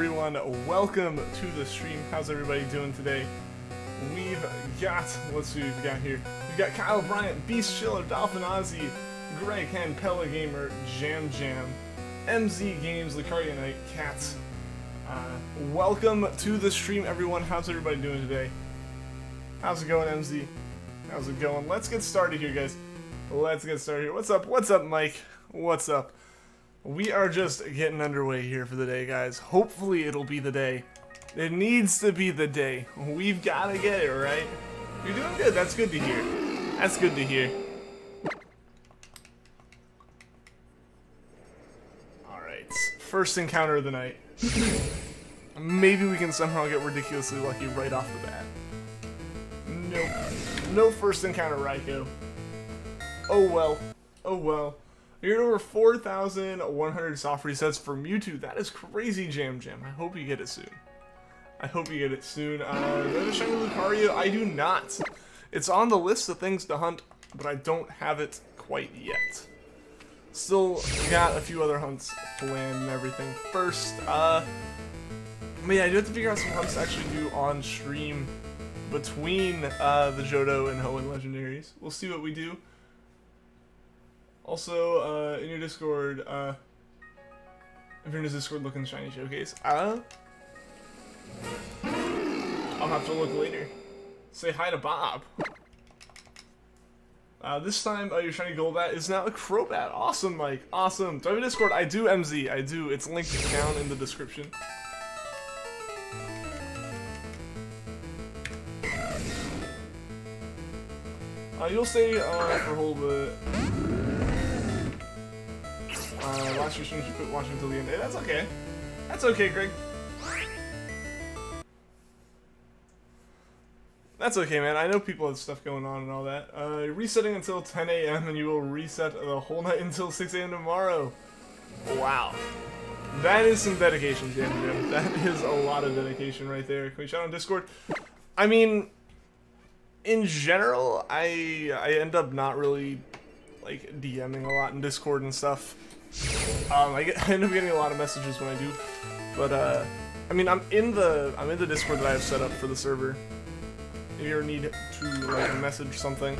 everyone? Welcome to the stream. How's everybody doing today? We've got, let's see what we've got here. We've got Kyle Bryant, Beast Chiller, Dolphin Ozzy, Greg Hen, Pella Gamer, Jam, MZ Games, Lucaria Knight, Cats. Welcome to the stream, everyone. How's everybody doing today? How's it going, MZ? How's it going? Let's get started here, guys. Let's get started here. What's up? What's up, Mike? What's up? We are just getting underway here for the day, guys. Hopefully it'll be the day. It needs to be the day. We've got to get it, right? You're doing good. That's good to hear. That's good to hear. Alright. First encounter of the night. Maybe we can somehow get ridiculously lucky right off the bat. Nope. No first encounter, Raikou. Oh well. Oh well. You're at over 4,100 soft resets for Mewtwo. That is crazy, Jam. I hope you get it soon. I hope you get it soon. Do I have a shiny Lucario? I do not. It's on the list of things to hunt, but I don't have it quite yet. Still got a few other hunts planned and everything. First, I do have to figure out some hunts to actually do on stream between the Johto and Hoenn legendaries. We'll see what we do. Also, in your Discord, if you're in his Discord looking shiny showcase, I'll have to look later. Say hi to Bob. This time, your shiny Golbat is now a Crobat. Awesome, Mike. Awesome. Do I have a Discord? I do, MZ. I do. It's linked down in the description. You'll stay for a whole bit. Last year's stream, you quit watching until the end. Hey, that's okay. That's okay, Greg. That's okay, man. I know people have stuff going on and all that. Resetting until 10 a.m. and you will reset the whole night until 6 a.m. tomorrow. Wow. That is some dedication, Jam. That is a lot of dedication right there. Can we shout on Discord? I mean, in general, I end up not really, like, DMing a lot in Discord and stuff. I end up getting a lot of messages when I do, but I mean, I'm in the Discord that I have set up for the server. If you ever need to like message something.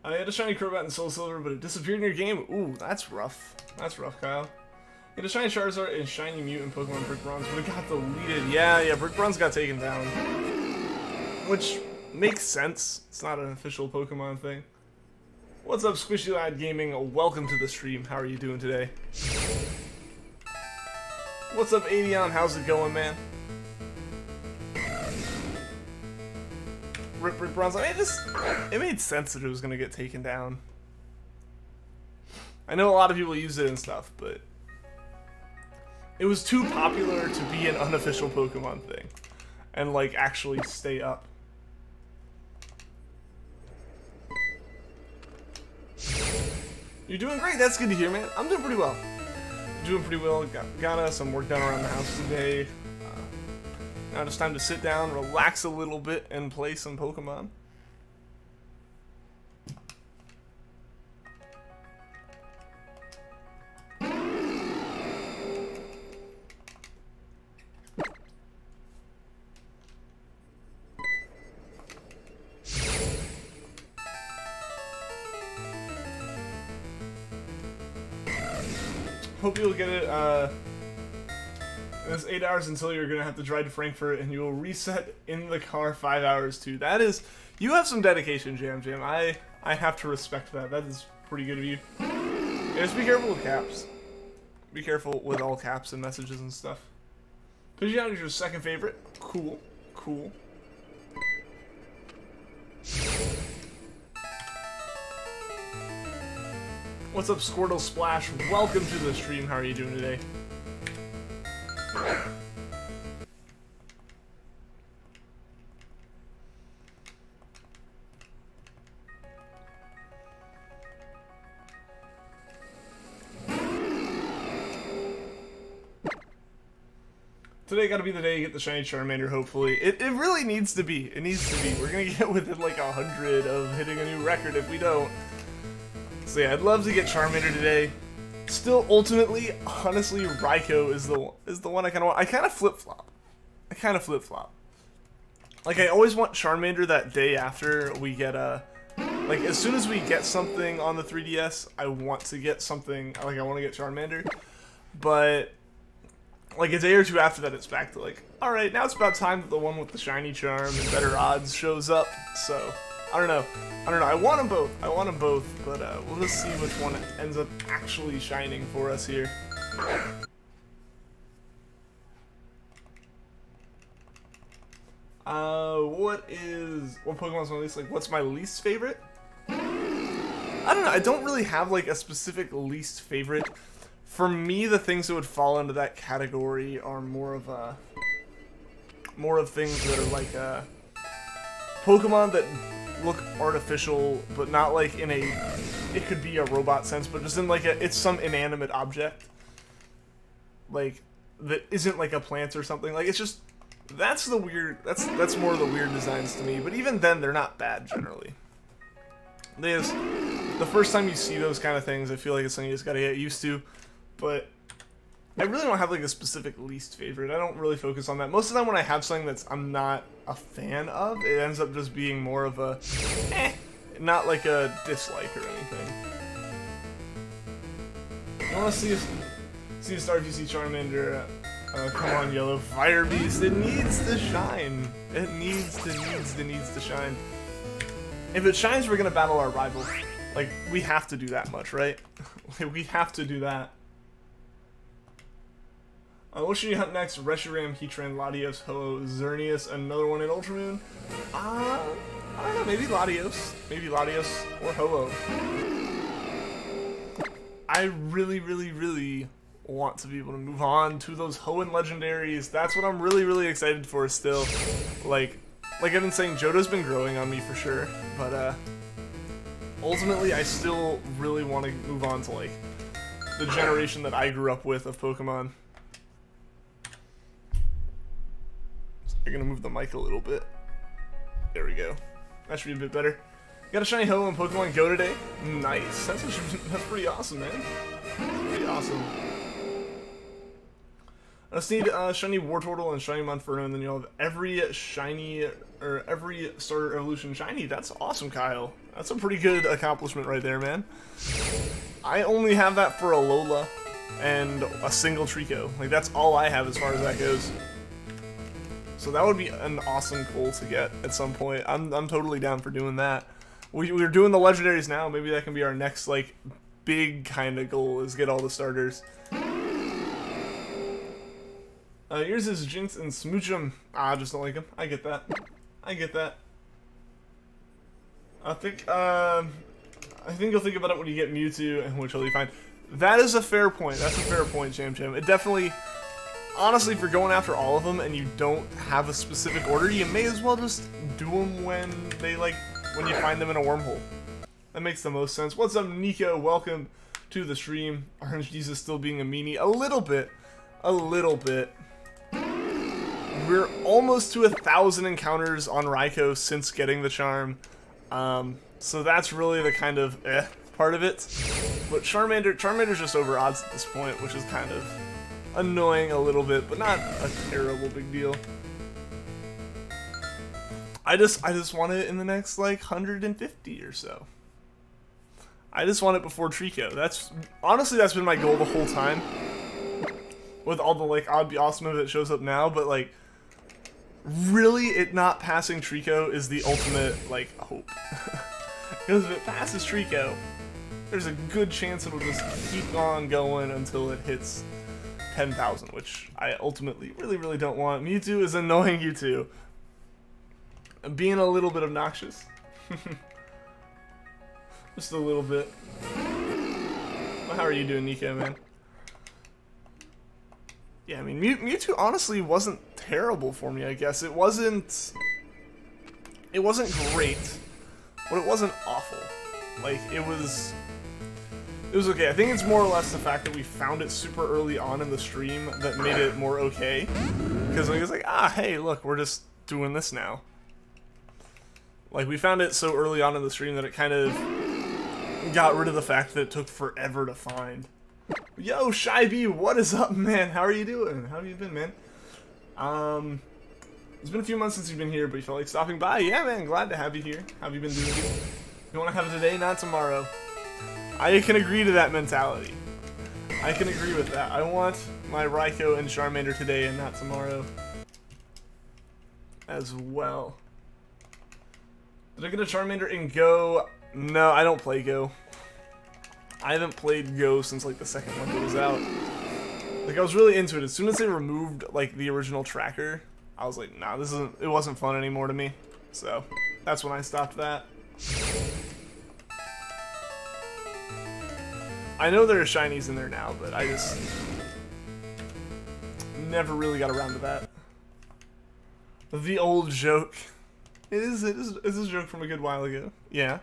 I had a shiny Crobat in Soul Silver, but it disappeared in your game. Ooh, that's rough. That's rough, Kyle. You had a shiny Charizard and shiny Mutant Pokemon Brick Bronze, but it got deleted. Yeah, Brick Bronze got taken down, which makes sense. It's not an official Pokemon thing. What's up, Squishy Lad Gaming? Welcome to the stream. How are you doing today? What's up, Adion? How's it going, man? Rip Bronze. I mean, it made sense that it was gonna get taken down. I know a lot of people use it and stuff, but it was too popular to be an unofficial Pokemon thing and like actually stay up. You're doing great. That's good to hear, man. I'm doing pretty well. Doing pretty well. Got some work done around the house today. Now it's time to sit down, relax a little bit, and play some Pokemon. Hope you'll get it, it's 8 hours until you're gonna have to drive to Frankfurt, and you will reset in the car 5 hours too. That is, you have some dedication, Jam. I have to respect that. That is pretty good of you. Yeah, just be careful with caps. Be careful with all caps and messages and stuff. Poochyena is your second favorite. Cool. Cool. What's up, Squirtle Splash? Welcome to the stream. How are you doing today? Today gotta be the day you get the shiny Charmander, hopefully. It really needs to be. It needs to be. We're gonna get within like 100 of hitting a new record if we don't. So yeah, I'd love to get Charmander today. Still, ultimately, honestly, Raikou is the one I kind of want. I kind of flip-flop. Like, I always want Charmander that day after we get a... Like, as soon as we get something on the 3DS, I want to get something... Like, I want to get Charmander. But, like, a day or two after that, it's back to, like, alright, now it's about time that the one with the shiny charm and better odds shows up. So, I don't know. I want them both. But we'll just see which one ends up actually shining for us here. What Pokemon's my least, like, what's my least favorite? I don't know, I don't really have, like, a specific least favorite. For me, the things that would fall into that category are more of things that are, like, Pokemon that look artificial, but not, like, in a, it could be a robot sense, but just in, like, it's some inanimate object. Like, that isn't, like, a plant or something. Like, it's just... That's the weird, that's more of the weird designs to me, but even then, they're not bad, generally. The first time you see those kind of things, I feel like it's something you just gotta get used to, but I really don't have, like, a specific least favorite. I don't really focus on that. Most of the time when I have something I'm not a fan of, it ends up just being more of a, not like a dislike or anything. I want to see a star if you see Charmander. Come on, Yellow Fire Beast. It needs to shine. It needs to shine. If it shines, we're gonna battle our rival. Like, we have to do that much, right? We have to do that. What should you hunt next? Reshiram, Heatran, Latios, Ho-Oh, Xerneas, another one in Ultramoon? I don't know, maybe Latios. Maybe Latios or Ho-Oh. I really want to be able to move on to those Hoenn legendaries. That's what I'm really excited for still. Like I've been saying, Johto's been growing on me for sure, but ultimately I still really want to move on to, like, the generation that I grew up with of Pokemon. So you're gonna move the mic a little bit. There we go. That should be a bit better. Got a shiny Ho in Pokemon Go today. Nice. That's pretty awesome, man. That's pretty awesome. I just need shiny Wartortle and shiny Monferno, and then you'll have every shiny, or every starter evolution shiny. That's awesome, Kyle. That's a pretty good accomplishment right there, man. I only have that for a Alola and a single Treecko. Like, that's all I have as far as that goes. So that would be an awesome goal to get at some point. I'm totally down for doing that. We're doing the legendaries now. Maybe that can be our next, like, big kind of goal, is get all the starters. Yours is Jinx and Smoochum. I just don't like him. I get that. I think you'll think about it when you get Mewtwo, and which will be fine. That is a fair point. That's a fair point, Jam. It definitely... Honestly, if you're going after all of them and you don't have a specific order, you may as well just do them when you find them in a wormhole. That makes the most sense. What's up, Nico? Welcome to the stream. Orange Jesus still being a meanie. A little bit. We're almost to 1,000 encounters on Raikou since getting the charm. So that's really the kind of part of it. But Charmander's just over odds at this point, which is kind of annoying a little bit, but not a terrible big deal. I just want it in the next, like, 150 or so. I just want it before Treecko. Honestly, that's been my goal the whole time. With all the, like, I'd be awesome if it shows up now, but, like, really, it not passing Treecko is the ultimate, like, hope. Because if it passes Treecko, there's a good chance it'll just keep on going until it hits 10,000, which I ultimately really don't want. Mewtwo is annoying you too. Being a little bit obnoxious. Just a little bit. Well, how are you doing, Nico, man? Yeah, I mean, Mewtwo honestly wasn't terrible for me, I guess. It wasn't great, but it wasn't awful. Like, it was okay. I think it's more or less the fact that we found it super early on in the stream that made it more okay. Because it was like, hey, look, we're just doing this now. Like, we found it so early on in the stream that it kind of got rid of the fact that it took forever to find. Yo, Shy B, what is up, man? How are you doing? How have you been, man? It's been a few months since you've been here, but you felt like stopping by. Yeah, man, glad to have you here. How have you been doing? You want to have it today, not tomorrow. I can agree to that mentality. I can agree with that. I want my Raikou and Charmander today and not tomorrow as well. Did I get a Charmander in Go? No, I don't play Go. I haven't played Go since like the second one that was out. Like I was really into it. As soon as they removed like the original tracker, I was like, nah, it wasn't fun anymore to me. So that's when I stopped that. I know there are shinies in there now, but I just never really got around to that. The old joke. It is a joke from a good while ago. Yeah.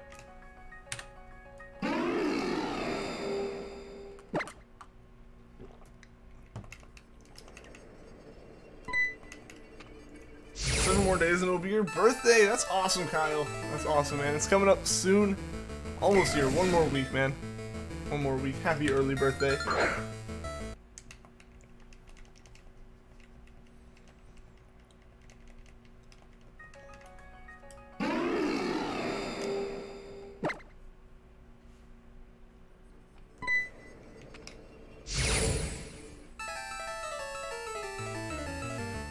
More days and it'll be your birthday. That's awesome, Kyle. That's awesome, man. It's coming up soon. Almost here. One more week, man. One more week. Happy early birthday.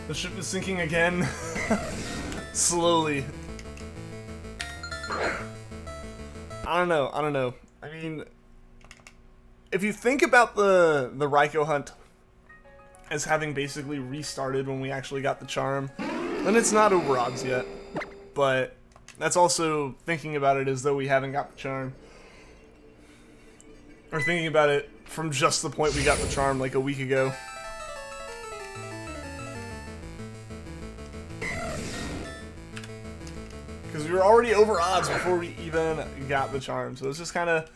The ship is sinking again. Slowly. I don't know. I mean, if you think about the Raikou hunt as having basically restarted when we actually got the charm, then it's not over odds yet. But that's also thinking about it as though we haven't got the charm. Or thinking about it from just the point we got the charm like a week ago. Because we were already over odds before we even got the charm. So it's just kind of...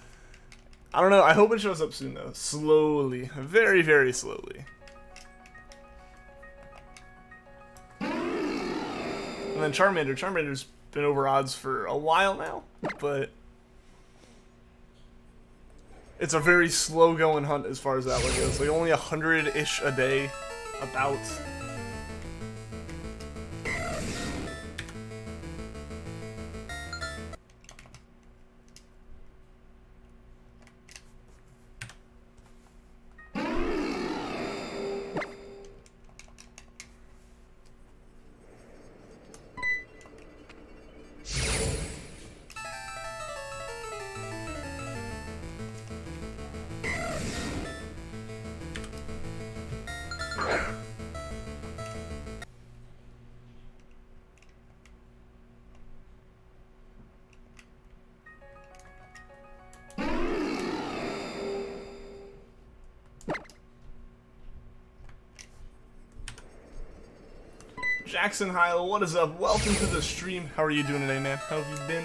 I don't know. I hope it shows up soon, though. Slowly. Very, very slowly. And then Charmander. Charmander's been over odds for a while now. But... it's a very slow-going hunt as far as that one goes. Like, only 100-ish a day. About... Jackson Heil, what is up? Welcome to the stream. How are you doing today, man? How have you been?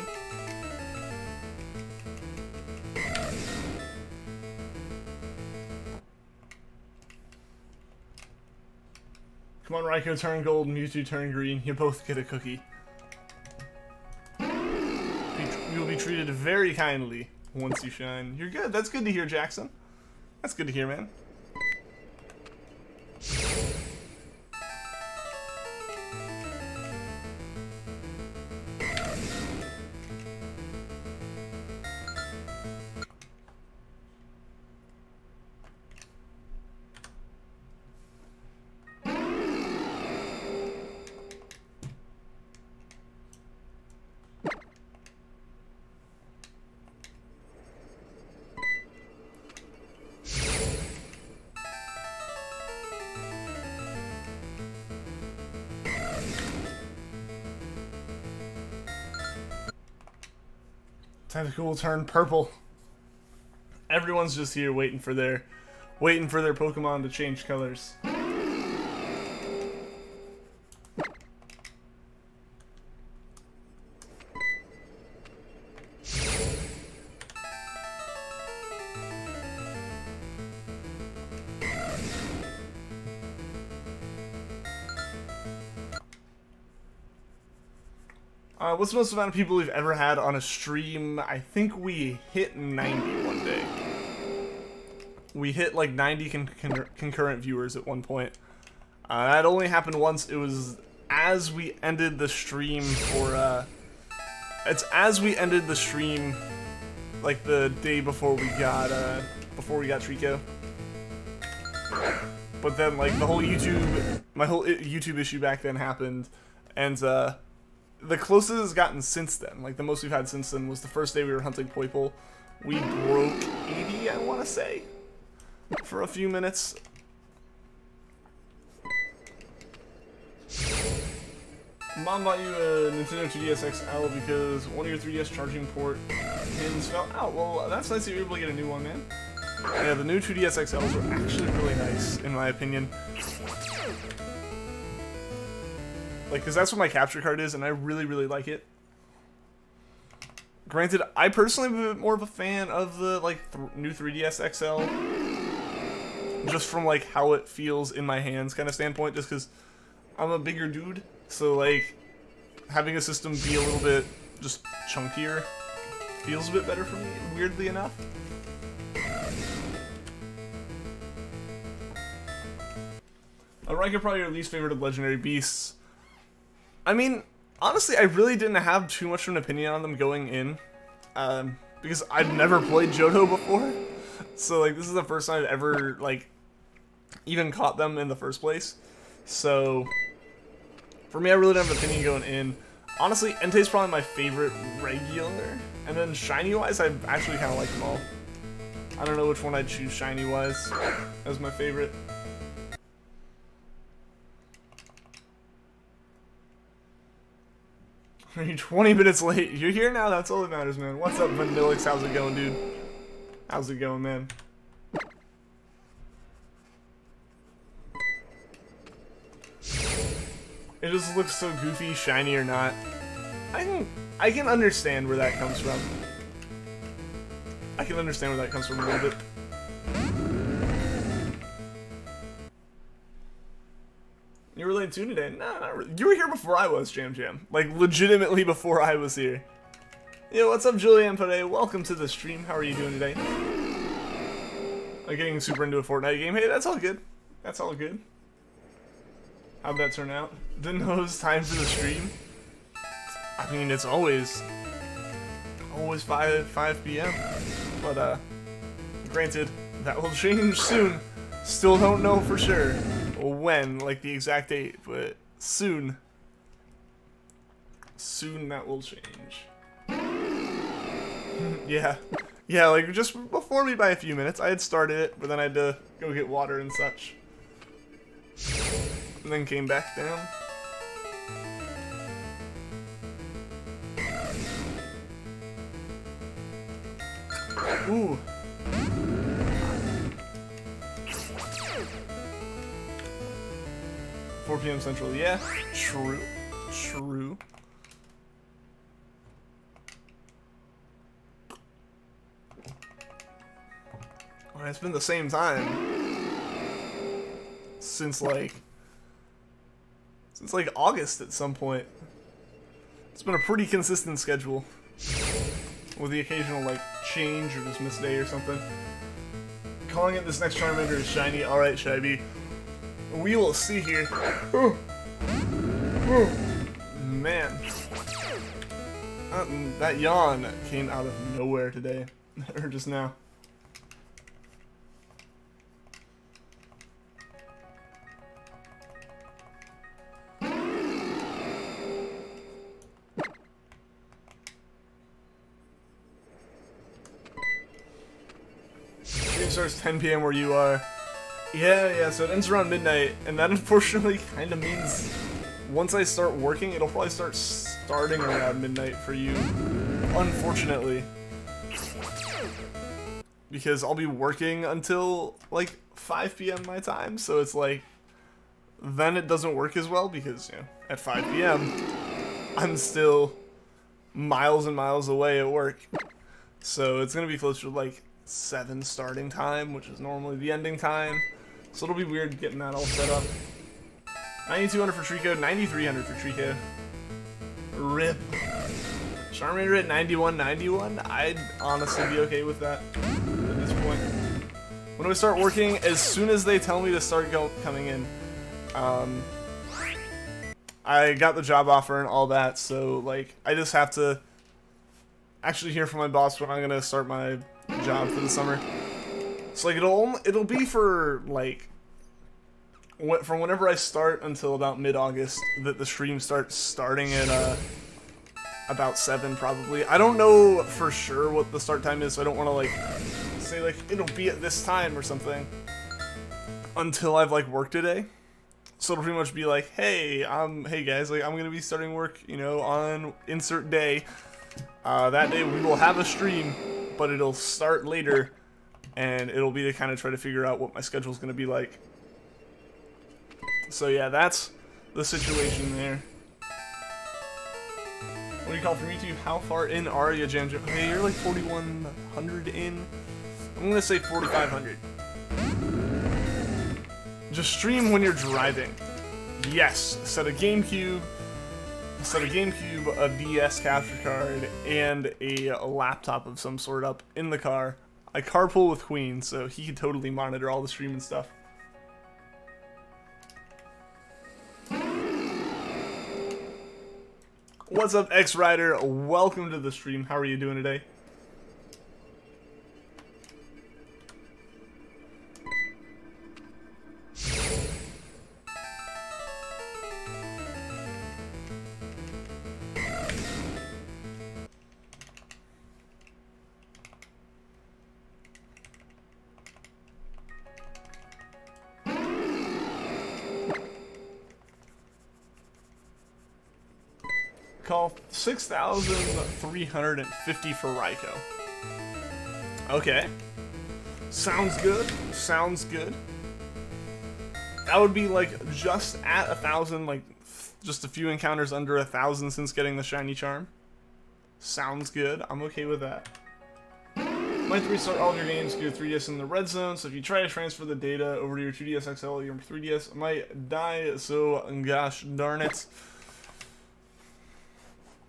Come on, Raikou, turn gold, Mewtwo, turn green. You both get a cookie. You will be treated very kindly once you shine. You're good. That's good to hear, Jackson. That's good to hear, man. Tentacle will turn purple. Everyone's just here waiting for their Pokemon to change colors. What's the most amount of people we've ever had on a stream? I think we hit 90 one day. We hit like 90 concurrent viewers at one point. That only happened once. It was as we ended the stream for, it's as we ended the stream, like the day before we got Treecko. But then, like, my whole YouTube issue back then happened, and, the closest it's gotten since then, like the most we've had since then, was the first day we were hunting Poipole. We broke 80, I want to say, for a few minutes. Mom bought you a Nintendo 2DS XL because one of your 3DS charging port pins fell out. Well, that's nice that you were able to get a new one, man. Yeah, the new 2DS XLs are actually really nice, in my opinion. Like, because that's what my capture card is, and I really, really like it. Granted, I personally am a bit more of a fan of the, like, new 3DS XL. Just from, like, how it feels in my hands kind of standpoint, just because I'm a bigger dude. So, like, having a system be a little bit just chunkier feels a bit better for me, weirdly enough. Raikou, probably your least favorite of legendary beasts. I mean, honestly, I really didn't have too much of an opinion on them going in, because I'd never played Johto before, so, like, this is the first time I've ever, like, even caught them in the first place, so, for me, I really don't have an opinion going in. Honestly, Entei's probably my favorite regular, and then shiny-wise, I actually kind of like them all. I don't know which one I'd choose shiny-wise as my favorite. You're 20 minutes late. You're here now, that's all that matters, man. What's up, Vanillix? How's it going, dude? How's it going, man? It just looks so goofy, shiny or not. I can understand where that comes from. I can understand where that comes from a little bit. You were late too today? No, not really. You were here before I was, Jam Jam. Like, legitimately before I was here. Yo, what's up, Julian today? Welcome to the stream. How are you doing today? I'm getting super into a Fortnite game. Hey, that's all good. That's all good. How'd that turn out? Didn't know it was time for the stream. I mean, it's always 5 p.m. But, granted, that will change soon. Still don't know for sure when, like the exact date, but soon. Soon that will change. Yeah. Yeah, like just before me by a few minutes. I had started it, but then I had to go get water and such. And then came back down. Ooh. 4 p.m. Central, yeah, true, true. Well, it's been the same time since like August at some point. It's been a pretty consistent schedule, with the occasional like change or just miss day or something. Calling it this next Charmander is shiny. All right, Shibby. We will see here. Man. That yawn came out of nowhere today. Or just now. Game starts 10 p.m. where you are. Yeah, so it ends around midnight, and that unfortunately kind of means once I start working, it'll probably starting around midnight for you, unfortunately. Because I'll be working until, like, 5 p.m. my time, so it's like, then it doesn't work as well, because, you know, at 5 p.m., I'm still miles and miles away at work. So it's gonna be closer to, like, 7 starting time, which is normally the ending time. So it'll be weird getting that all set up. 9,200 for Treecko, 9,300 for Treecko. Rip. Charmander at 91. I'd honestly be okay with that at this point. When we start working, as soon as they tell me to start coming in, I got the job offer and all that, so like I just have to actually hear from my boss when I'm gonna start my job for the summer. So like it'll be for like from whenever I start until about mid-August that the stream starting at about 7 probably. I don't know for sure what the start time is, so I don't want to like say like it'll be at this time or something until I've like worked a day. So it'll pretty much be like, hey guys, like I'm gonna be starting work, you know, on insert day. That day we will have a stream, but it'll start later, and it'll be to kind of try to figure out what my schedule's gonna be like. So yeah, that's the situation there. What do you call for Mewtwo? How far in are you, Jam? Hey, you're like 4,100 in. I'm gonna say 4,500. Just stream when you're driving. Yes, set a GameCube, a DS capture card, and a laptop of some sort up in the car. I carpool with Queen, so he can totally monitor all the stream and stuff. What's up, X-Rider? Welcome to the stream. How are you doing today? Call 6,350 for Raikou. Okay. Sounds good. Sounds good. That would be like just at 1,000, like just a few encounters under 1,000 since getting the shiny charm. Sounds good. I'm okay with that. Might restart all of your games, your 3DS in the red zone, so if you try to transfer the data over to your 2DS XL, your 3DS might die, so gosh darn it.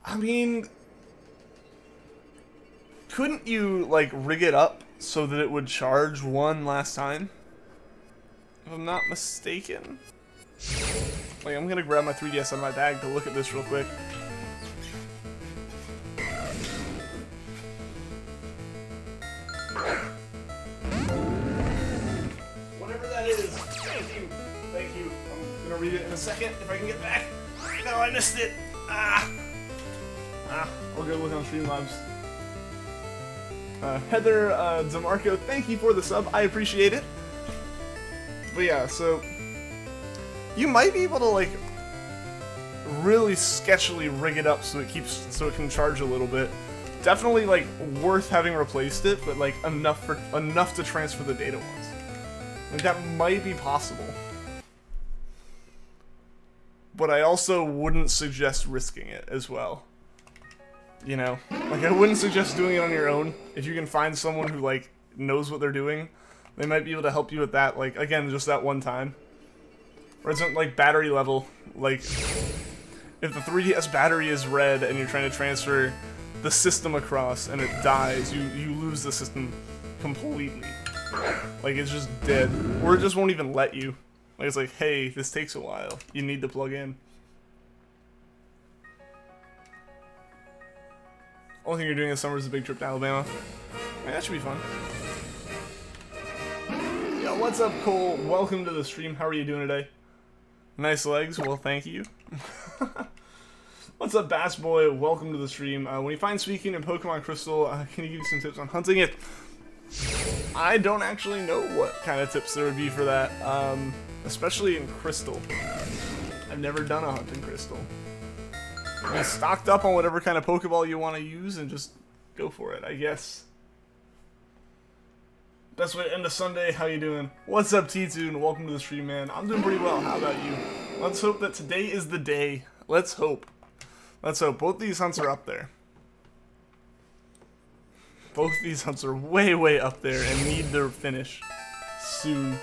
I mean, couldn't you, like, rig it up so that it would charge one last time? If I'm not mistaken. Like, I'm gonna grab my 3DS out of my bag to look at this real quick. Whatever that is, thank you. Thank you. I'm gonna read it in a second if I can get back. No, I missed it. I'll go look on Streamlabs. Heather DeMarco, thank you for the sub. I appreciate it. But yeah, so you might be able to like really sketchily rig it up so it can charge a little bit. Definitely like worth having replaced it, but like enough to transfer the data once. Like that might be possible. But I also wouldn't suggest risking it as well. You know, like I wouldn't suggest doing it on your own. If you can find someone who like knows what they're doing, they might be able to help you with that. Like again, just that one time. Or it's like battery level. Like if the 3DS battery is red and you're trying to transfer the system across and it dies, you lose the system completely. Like it's just dead, or it just won't even let you. Like it's like, hey, this takes a while. You need to plug in. Only thing you're doing this summer is a big trip to Alabama. Man, that should be fun. Yo, what's up, Cole? Welcome to the stream. How are you doing today? Nice legs. Well, thank you. What's up, Bass Boy? Welcome to the stream. When you find Suicune in Pokemon Crystal, can you give me some tips on hunting it? I don't actually know what kind of tips there would be for that, especially in Crystal. I've never done a hunt in Crystal. Be stocked up on whatever kind of Pokeball you want to use and just go for it, I guess. Best way to end a Sunday. How you doing? What's up, T-Tune? Welcome to the stream, man. I'm doing pretty well. How about you? Let's hope that today is the day. Let's hope. Let's hope. Both these hunts are up there. Both these hunts are way, way up there and need their finish soon.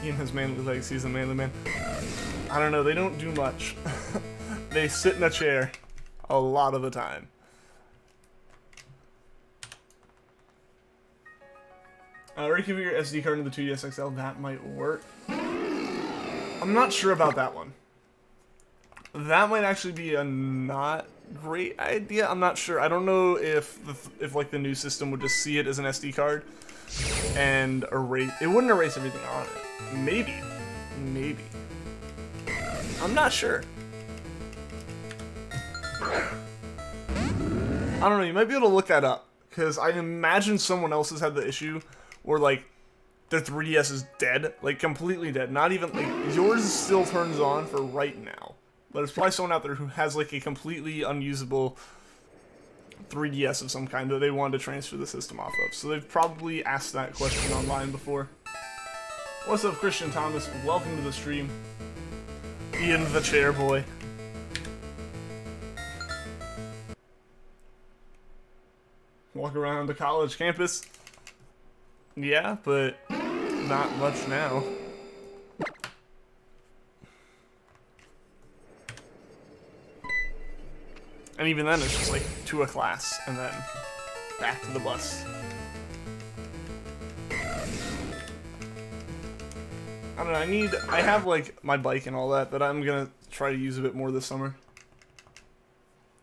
Ian has manly legs. He's a manly man. I don't know. They don't do much. they sit in a chair a lot of the time. Raikou your SD card in the 2DS XL, that might work. I'm not sure about that one. That might actually be a not great idea. I'm not sure. I don't know if like the new system would just see it as an SD card and erase. It wouldn't erase everything on it. Maybe. Maybe. I'm not sure. I don't know. You might be able to look that up because I imagine someone else has had the issue where like their 3DS is dead, like completely dead. Not even like yours still turns on for right now. But there's probably someone out there who has like a completely unusable 3DS of some kind that they wanted to transfer the system off of. So they've probably asked that question online before. What's up, Christian Thomas? Welcome to the stream. Ian the chair boy. Walk around the college campus. Yeah, but not much now. And even then, it's just like to a class and then back to the bus. I don't know, I have like my bike and all that I'm gonna try to use a bit more this summer.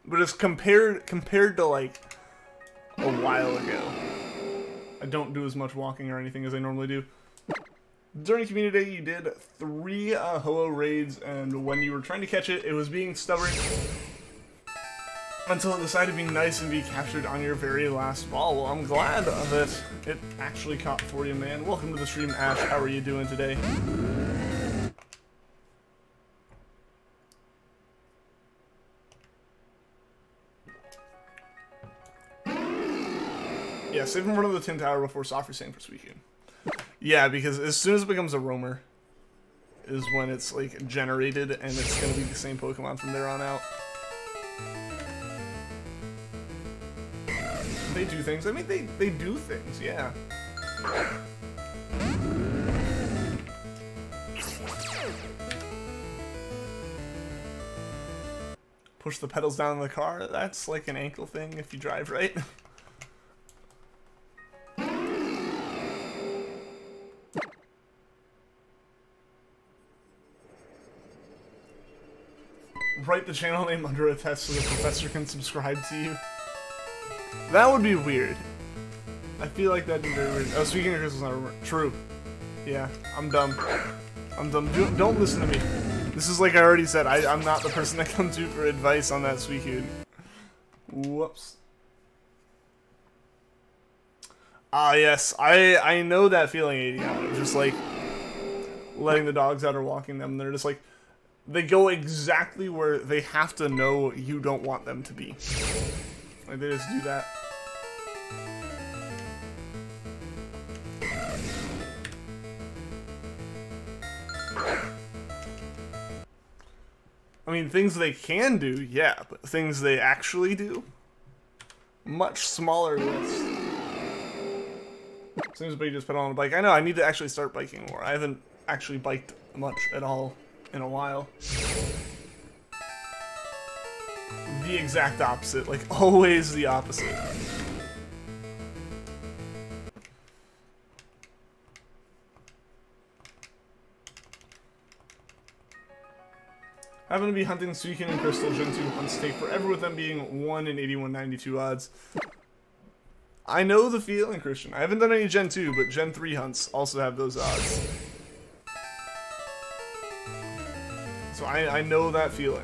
But it's compared to like a while ago. I don't do as much walking or anything as I normally do. During Community Day, you did 3 Ho-Oh raids, and when you were trying to catch it, it was being stubborn until it decided to be nice and be captured on your very last ball. Well, I'm glad that it actually caught for you, man. Welcome to the stream, Ash. How are you doing today? Yeah, save him in front of the Tin Tower before Softer Sand for Suicune. Yeah, because as soon as it becomes a roamer is when it's like generated and it's gonna be the same Pokemon from there on out. They do things. I mean, they do things, yeah. Push the pedals down in the car. That's like an ankle thing if you drive right. Write the channel name under a test so the professor can subscribe to you. That would be weird. I feel like that'd be very weird. Oh, speaking of crystals, not rumor. True. Yeah, I'm dumb. I'm dumb. Don't listen to me. This is like I already said. I'm not the person that comes to for advice on that Suicune. Whoops. Ah, yes. I know that feeling, 80. Just like letting the dogs out or walking them. They're just like, they go exactly where they have to know you don't want them to be. Like they just do that. I mean, things they can do, yeah, but things they actually do, much smaller list. Seems like you just put on a bike. I know, I need to actually start biking more. I haven't actually biked much at all in a while. The exact opposite, like always the opposite. Having to be hunting Suicune and Crystal Gen 2 hunts take forever with them being 1 in 8192 odds. I know the feeling, Christian. I haven't done any Gen 2, but Gen 3 hunts also have those odds. So I know that feeling.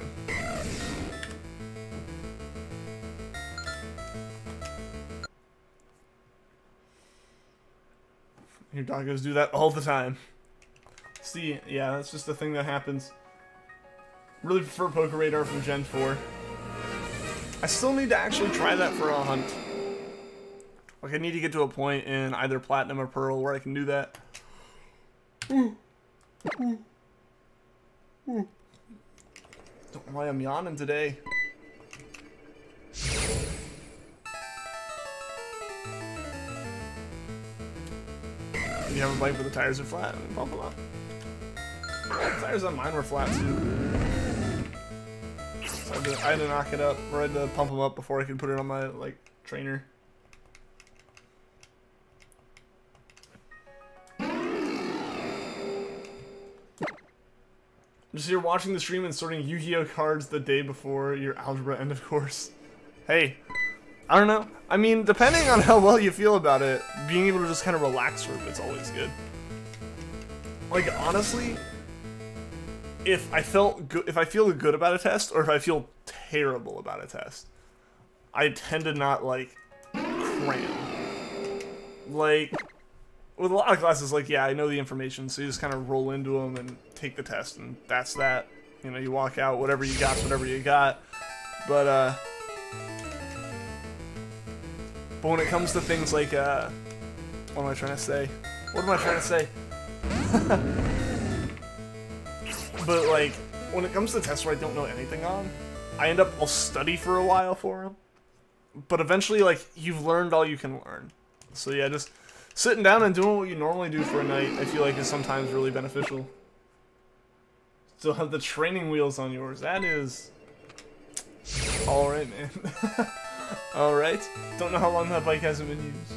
Your doggos do that all the time. See, yeah, that's just a thing that happens. Really prefer Poke Radar from Gen 4. I still need to actually try that for a hunt. Like, I need to get to a point in either Platinum or Pearl where I can do that. Don't know why I'm yawning today. You have a bike, but the tires are flat. I mean, pump them up. The tires on mine were flat too. So I had to knock it up, or I had to pump him up before I could put it on my, like, trainer. Just you're watching the stream and sorting Yu-Gi-Oh cards the day before your algebra end of course. Hey, I don't know. I mean, depending on how well you feel about it, being able to just kind of relax for a bit's always good. Like, honestly, if I feel good about a test, or if I feel terrible about a test, I tend to not, like, cram. Like, with a lot of classes, like, yeah, I know the information, so you just kind of roll into them and take the test, and that's that. You know, you walk out, whatever you got's whatever you got. But when it comes to things like, what am I trying to say? What am I trying to say? But, like, when it comes to tests where I don't know anything on, I'll study for a while for them. But eventually, like, you've learned all you can learn. So yeah, just sitting down and doing what you normally do for a night, I feel like is sometimes really beneficial. Still have the training wheels on yours. That is... Alright, man. Alright. Don't know how long that bike hasn't been used.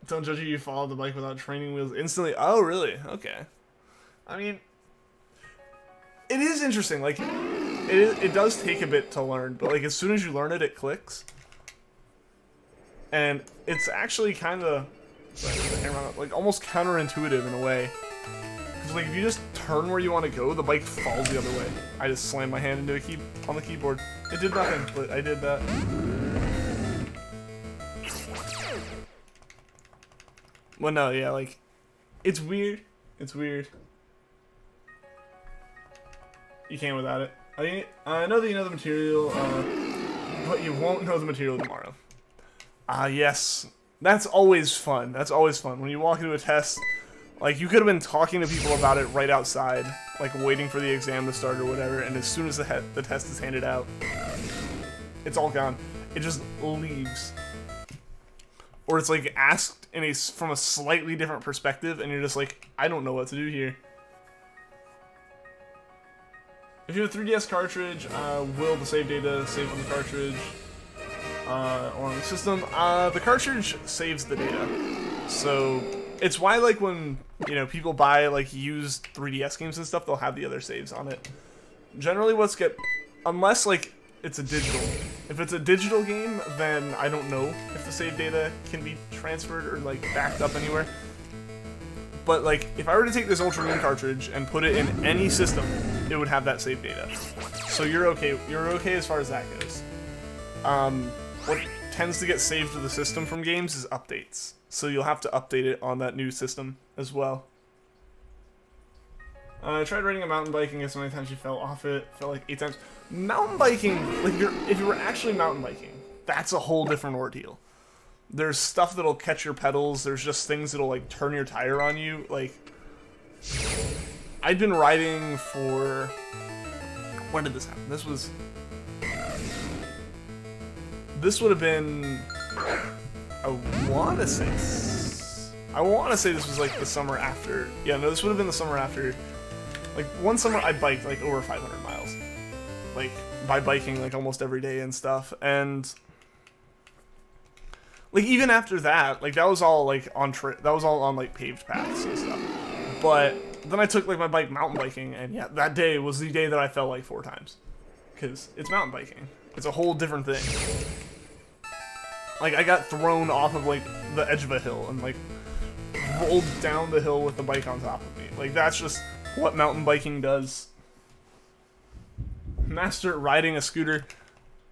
Don't judge you follow the bike without training wheels instantly. Oh, really? Okay. I mean, it is interesting. Like, it does take a bit to learn, but like as soon as you learn it, it clicks. And it's actually kind of like almost counterintuitive in a way. Because like if you just turn where you want to go, the bike falls the other way. I just slammed my hand into a key on the keyboard. It did nothing, but I did that. Well, no, yeah, like, it's weird. It's weird. You can't without it. I know that you know the material, but you won't know the material tomorrow. Yes. That's always fun. That's always fun. When you walk into a test, like, you could have been talking to people about it right outside, like, waiting for the exam to start or whatever, and as soon as the test is handed out, it's all gone. It just leaves. Or it's, like, asked from a slightly different perspective, and you're just like, I don't know what to do here. If you have a 3DS cartridge, will the save data save on the cartridge or on the system? The cartridge saves the data. So it's why, like, when, you know, people buy, like, used 3DS games and stuff, they'll have the other saves on it. Generally unless, like, it's a digital game. If it's a digital game, then I don't know if the save data can be transferred or, like, backed up anywhere. But, like, if I were to take this Ultra Moon cartridge and put it in any system, it would have that save data. So you're okay. You're okay as far as that goes. What tends to get saved to the system from games is updates. So you'll have to update it on that new system as well. I tried riding a mountain bike and guess how many times you fell off it. Fell like 8 times. Mountain biking, like, if you were actually mountain biking, that's a whole different ordeal. There's stuff that'll catch your pedals. There's just things that'll, like, turn your tire on you. Like, I'd been riding for... When did this happen? This would have been... I want to say this was, like, the summer after. Yeah, no, this would have been the summer after. Like, one summer I biked, like, over 500 miles. Like, by biking, like, almost every day and stuff. And... like, even after that, like, that was all, like, on like, paved paths and stuff. But then I took, like, my bike mountain biking, and yeah, that day was the day that I fell, like, 4 times. Because it's mountain biking. It's a whole different thing. Like, I got thrown off of, like, the edge of a hill and, like, rolled down the hill with the bike on top of me. Like, that's just what mountain biking does. Master riding a scooter.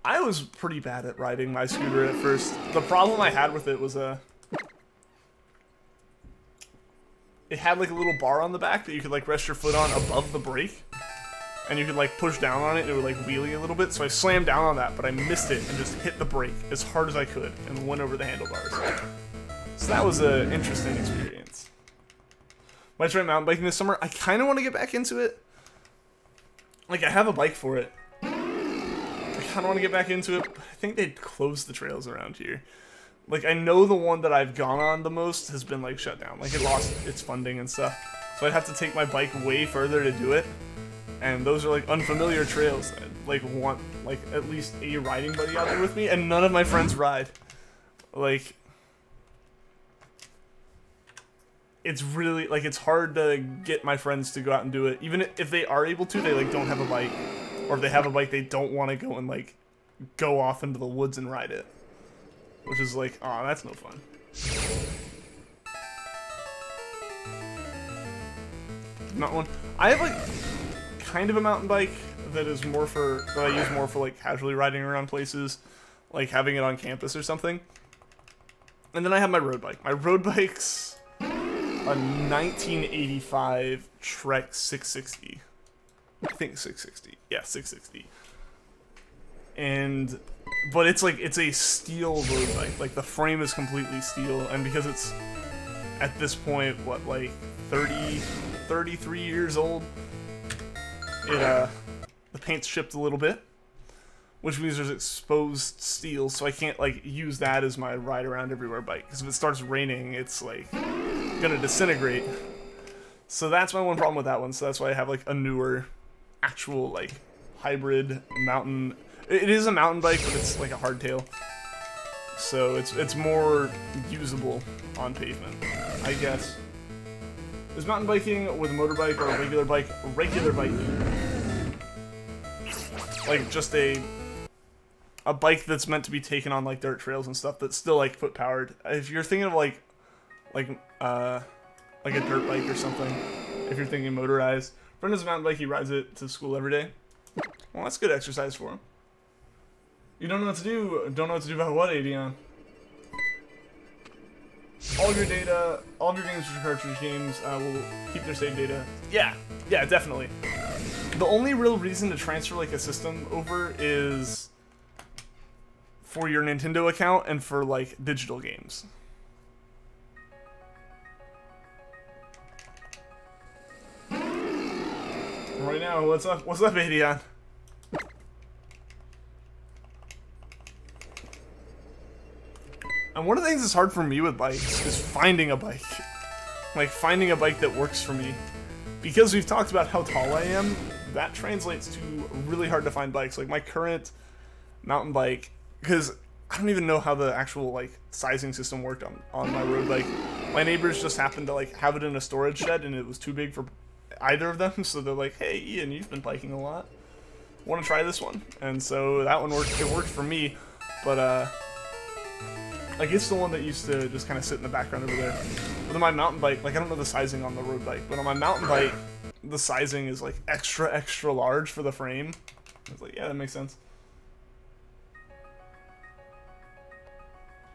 I was pretty bad at riding my scooter at first. The problem I had with it was it had, like, a little bar on the back that you could, like, rest your foot on above the brake. And you could, like, push down on it and it would, like, wheelie a little bit. So I slammed down on that, but I missed it and just hit the brake as hard as I could and went over the handlebars. So that was an interesting experience. Might try mountain biking this summer. I kind of want to get back into it. Like, I have a bike for it. I kind of want to get back into it. But I think they'd close the trails around here. Like, I know the one that I've gone on the most has been, like, shut down. Like, it lost its funding and stuff. So I'd have to take my bike way further to do it. And those are like unfamiliar trails. I'd like want like at least a riding buddy out there with me, and none of my friends ride. Like, it's really like it's hard to get my friends to go out and do it. Even if they are able to, they like don't have a bike, or if they have a bike, they don't want to go and like go off into the woods and ride it, which is like, oh, that's no fun. Not one. I have like kind of a mountain bike that is more for that I use more for like casually riding around places, like having it on campus or something. And then I have my road bike. My road bike's a 1985 Trek 660. I think 660. Yeah, 660. But it's like, it's a steel road bike. Like the frame is completely steel, and because it's at this point, what, like 33 years old, the paint's chipped a little bit, which means there's exposed steel, so I can't like use that as my ride around everywhere bike, because if it starts raining, it's like gonna disintegrate. So that's my one problem with that one. So that's why I have like a newer, actual like hybrid mountain. It is a mountain bike, but it's like a hardtail, so it's more usable on pavement, I guess. Is mountain biking with a motorbike or a regular bike? Regular bike. Like just a bike that's meant to be taken on like dirt trails and stuff, that's still like foot powered. If you're thinking of like a dirt bike or something, if you're thinking motorized. Friend has a mountain bike, he rides it to school every day. Well, that's good exercise for him. You don't know what to do. Don't know what to do about what, Adion? All of your data, all of your games for cartridge games will keep their save data. Yeah, definitely. The only real reason to transfer like a system over is for your Nintendo account and for like digital games. Right now, what's up? What's up, Adion? And one of the things that's hard for me with bikes is finding a bike. Like, finding a bike that works for me. Because we've talked about how tall I am, that translates to really hard to find bikes. Like, my current mountain bike, because I don't even know how the actual, like, sizing system worked on my road bike. My neighbors just happened to, like, have it in a storage shed, and it was too big for either of them, so they're like, hey, Ian, you've been biking a lot. Want to try this one? And so that one worked. It worked for me, but, like, it's the one that used to just kind of sit in the background over there. But on my mountain bike, like, I don't know the sizing on the road bike, but on my mountain bike, the sizing is, like, extra, extra large for the frame. I was like, yeah, that makes sense.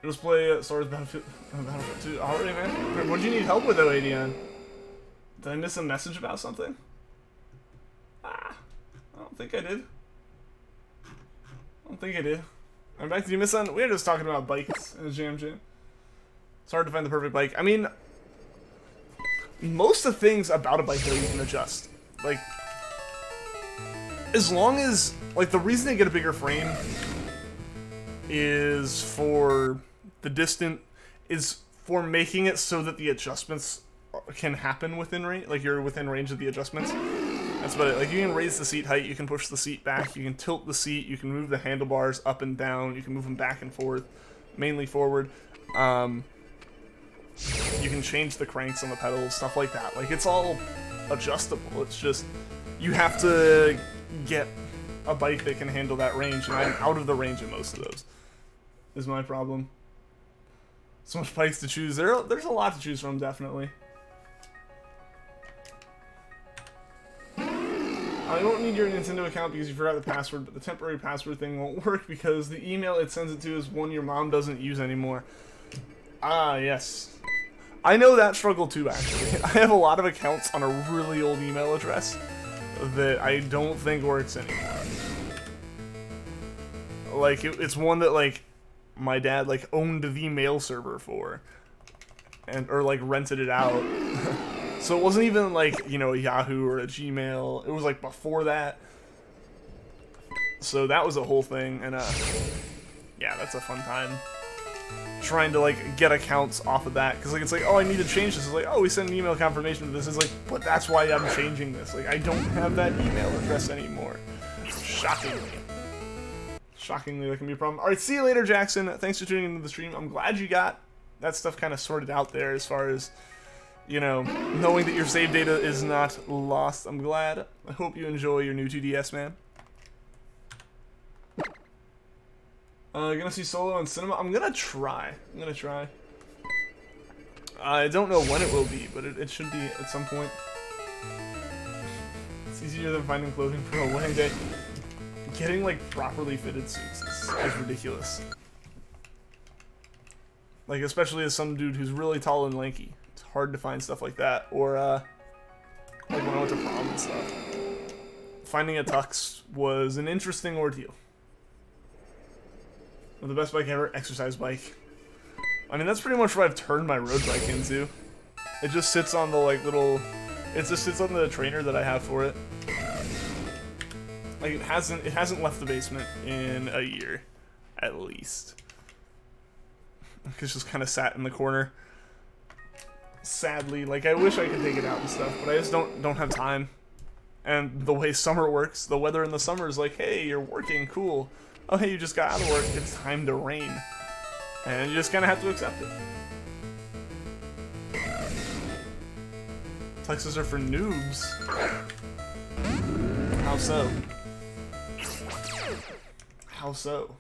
Let's play Star Wars Battlefield 2 already, man. What do you need help with, though, Adion? Did I miss a message about something? I don't think I did. I'm back. Did you miss on? We were just talking about bikes in a jam. It's hard to find the perfect bike. I mean, most of the things about a bike that you can adjust. Like, as long as, like, the reason they get a bigger frame is for the distance, is for making it so that the adjustments can happen within range. Like, you're within range of the adjustments. That's about it. Like, you can raise the seat height, you can push the seat back, you can tilt the seat, you can move the handlebars up and down, you can move them back and forth, mainly forward. You can change the cranks on the pedals, stuff like that. Like, it's all adjustable. It's just, you have to get a bike that can handle that range, and I'm out of the range of most of those, is my problem. So much bikes to choose. There's a lot to choose from, definitely. I won't need your Nintendo account because you forgot the password, but the temporary password thing won't work because the email it sends it to is one your mom doesn't use anymore. Ah, yes. I know that struggle too, actually. I have a lot of accounts on a really old email address that I don't think works anymore. Like, it's one that, like, my dad, like, owned the mail server for. Or, like, rented it out. So it wasn't even like, you know, a Yahoo or a Gmail. It was like before that. So that was a whole thing, and yeah, that's a fun time. trying to like get accounts off of that, because like it's like, oh, I need to change this. It's like, oh, we sent an email confirmation to this. It's like, but that's why I'm changing this. Like, I don't have that email address anymore. Shockingly, that can be a problem. All right, see you later, Jackson. Thanks for tuning into the stream. I'm glad you got that stuff kind of sorted out there, as far as, you know, knowing that your save data is not lost. I'm glad. I hope you enjoy your new 2DS, man. Gonna see Solo in cinema? I'm gonna try. I don't know when it will be, but it should be at some point. It's easier than finding clothing for a wedding day. Getting, like, properly fitted suits is ridiculous. Like, especially as some dude who's really tall and lanky. It's hard to find stuff like that. Or, like when I went to prom and stuff. Finding a tux was an interesting ordeal. The best bike ever, exercise bike. I mean, that's pretty much what I've turned my road bike into. It just sits on the, like, little... It just sits on the trainer that I have for it. Like, it hasn't left the basement in a year, at least. It's just kind of sat in the corner. Sadly, like, I wish I could take it out and stuff, but I just don't have time. And the way summer works, the weather in the summer is like, hey, you're working, cool. Oh, hey, you just got out of work, it's time to rain. And you just kind of have to accept it. Tuxes are for noobs. How so? How so?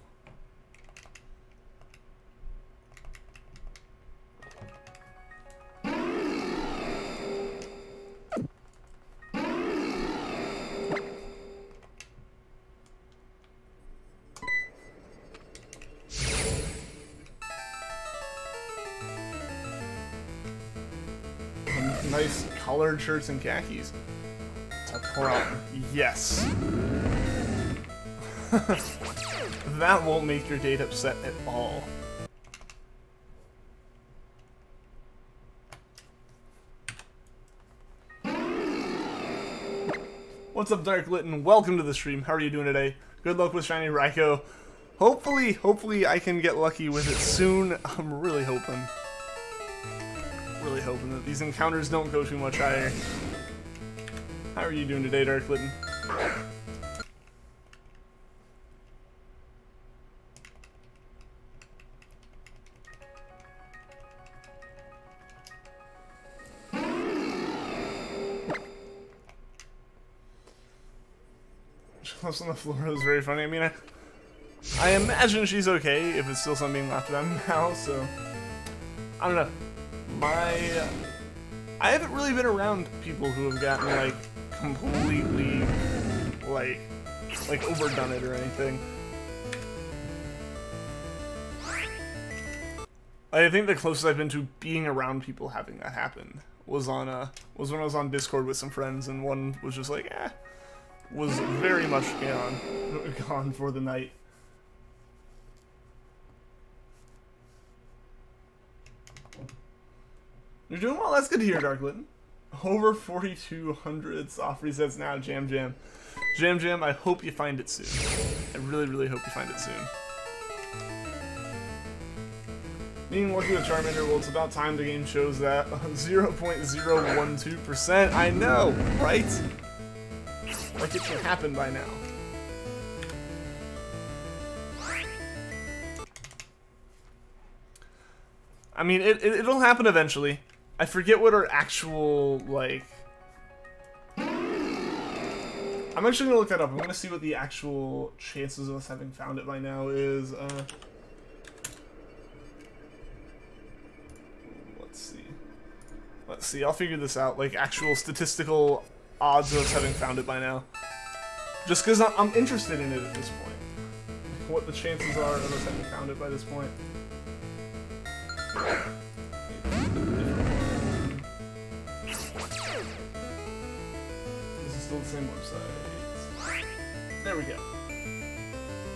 Nice collared shirts and khakis. To pour out. Yes. That won't make your date upset at all. What's up, Dark Litten? Welcome to the stream. How are you doing today? Good luck with Shiny Raikou. Hopefully I can get lucky with it soon. I'm really hoping that these encounters don't go too much higher. How are you doing today, Dark Litten? She on the floor. It was very funny. I mean, I imagine she's okay if it's still something being laughed about now, so I don't know. I haven't really been around people who have gotten, like, completely, like overdone it or anything. I think the closest I've been to being around people having that happen was when I was on Discord with some friends, and one was just like, was very much gone for the night. You're doing well. That's good to hear, Darklitten. Over 4,200 soft resets now. Jam Jam. Jam Jam, I hope you find it soon. I really, really hope you find it soon. Being lucky with Charmander, well, it's about time the game shows that. 0.012%. I know, right? Like it should happen by now. I mean, it'll happen eventually. I forget what our actual, like... I'm actually gonna look that up. I'm gonna see what the actual chances of us having found it by now is. Let's see. I'll figure this out. Like, actual statistical odds of us having found it by now. Just because I'm interested in it at this point. What the chances are of us having found it by this point. This is still the same website. There we go.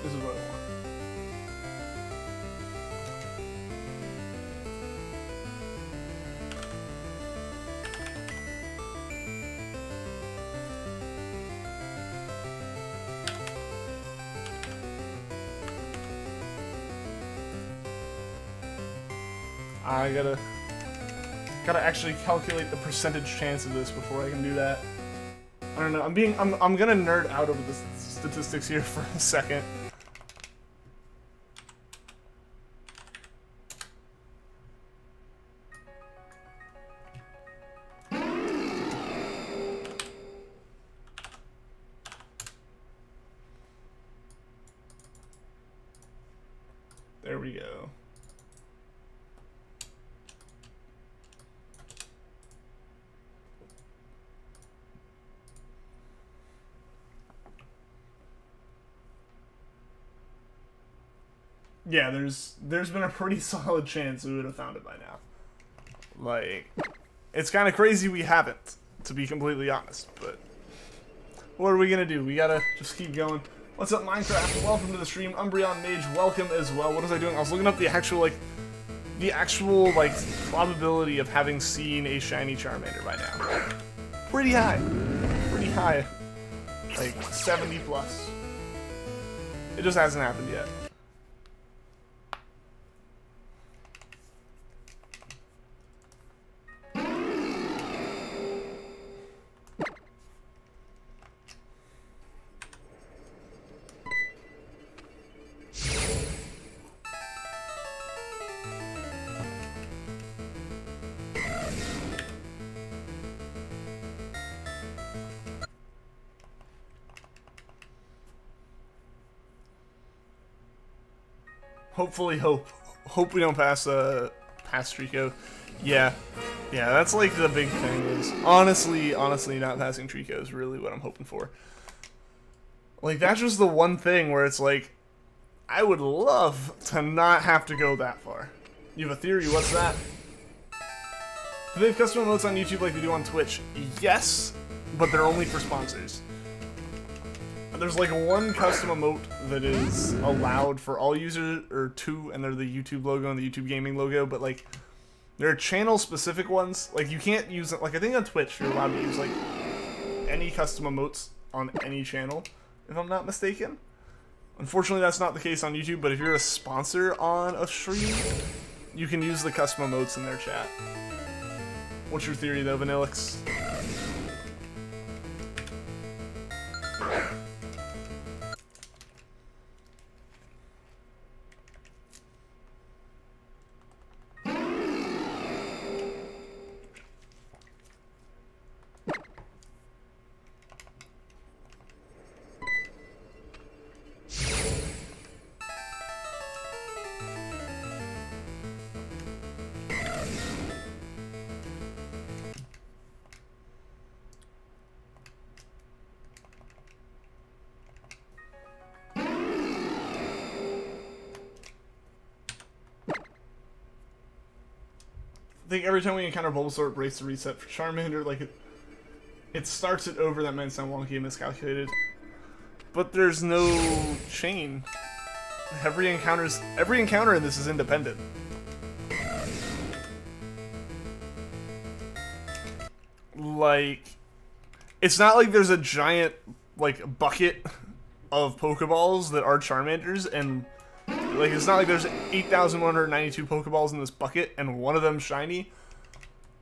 This is what I want. I gotta actually calculate the percentage chance of this before I can do that. I don't know. I'm gonna nerd out over the statistics here for a second. There we go. Yeah, there's been a pretty solid chance we would have found it by now. Like, it's kind of crazy we haven't, to be completely honest, but what are we gonna do? We gotta just keep going. What's up, Minecraft? Welcome to the stream. Umbreon Mage, welcome as well. What was I doing? I was looking up the actual probability of having seen a shiny Charmander by now. Pretty high. Pretty high. Like, 70 plus. It just hasn't happened yet. Hopefully, hope we don't pass Treecko. Yeah, that's like the big thing is honestly not passing Treecko is really what I'm hoping for. Like, that's just the one thing where it's like, I would love to not have to go that far. You have a theory? What's that? Do they have custom emotes on YouTube like they do on Twitch? Yes, but they're only for sponsors. There's like one custom emote that is allowed for all users, or two, and they're the YouTube logo and the YouTube gaming logo, but like, there are channel specific ones. Like, you can't use it, like, I think on Twitch you're allowed to use like any custom emotes on any channel, if I'm not mistaken. Unfortunately, that's not the case on YouTube, but if you're a sponsor on a stream, you can use the custom emotes in their chat. What's your theory though, Vanillix? I think every time we encounter Bulbasaur, it breaks the reset for Charmander. Like, it starts it over. That might sound wonky and miscalculated, but there's no chain. Every encounter in this is independent. Like, it's not like there's a giant like bucket of Pokeballs that are Charmanders, and like, it's not like there's 8,192 Pokeballs in this bucket and one of them shiny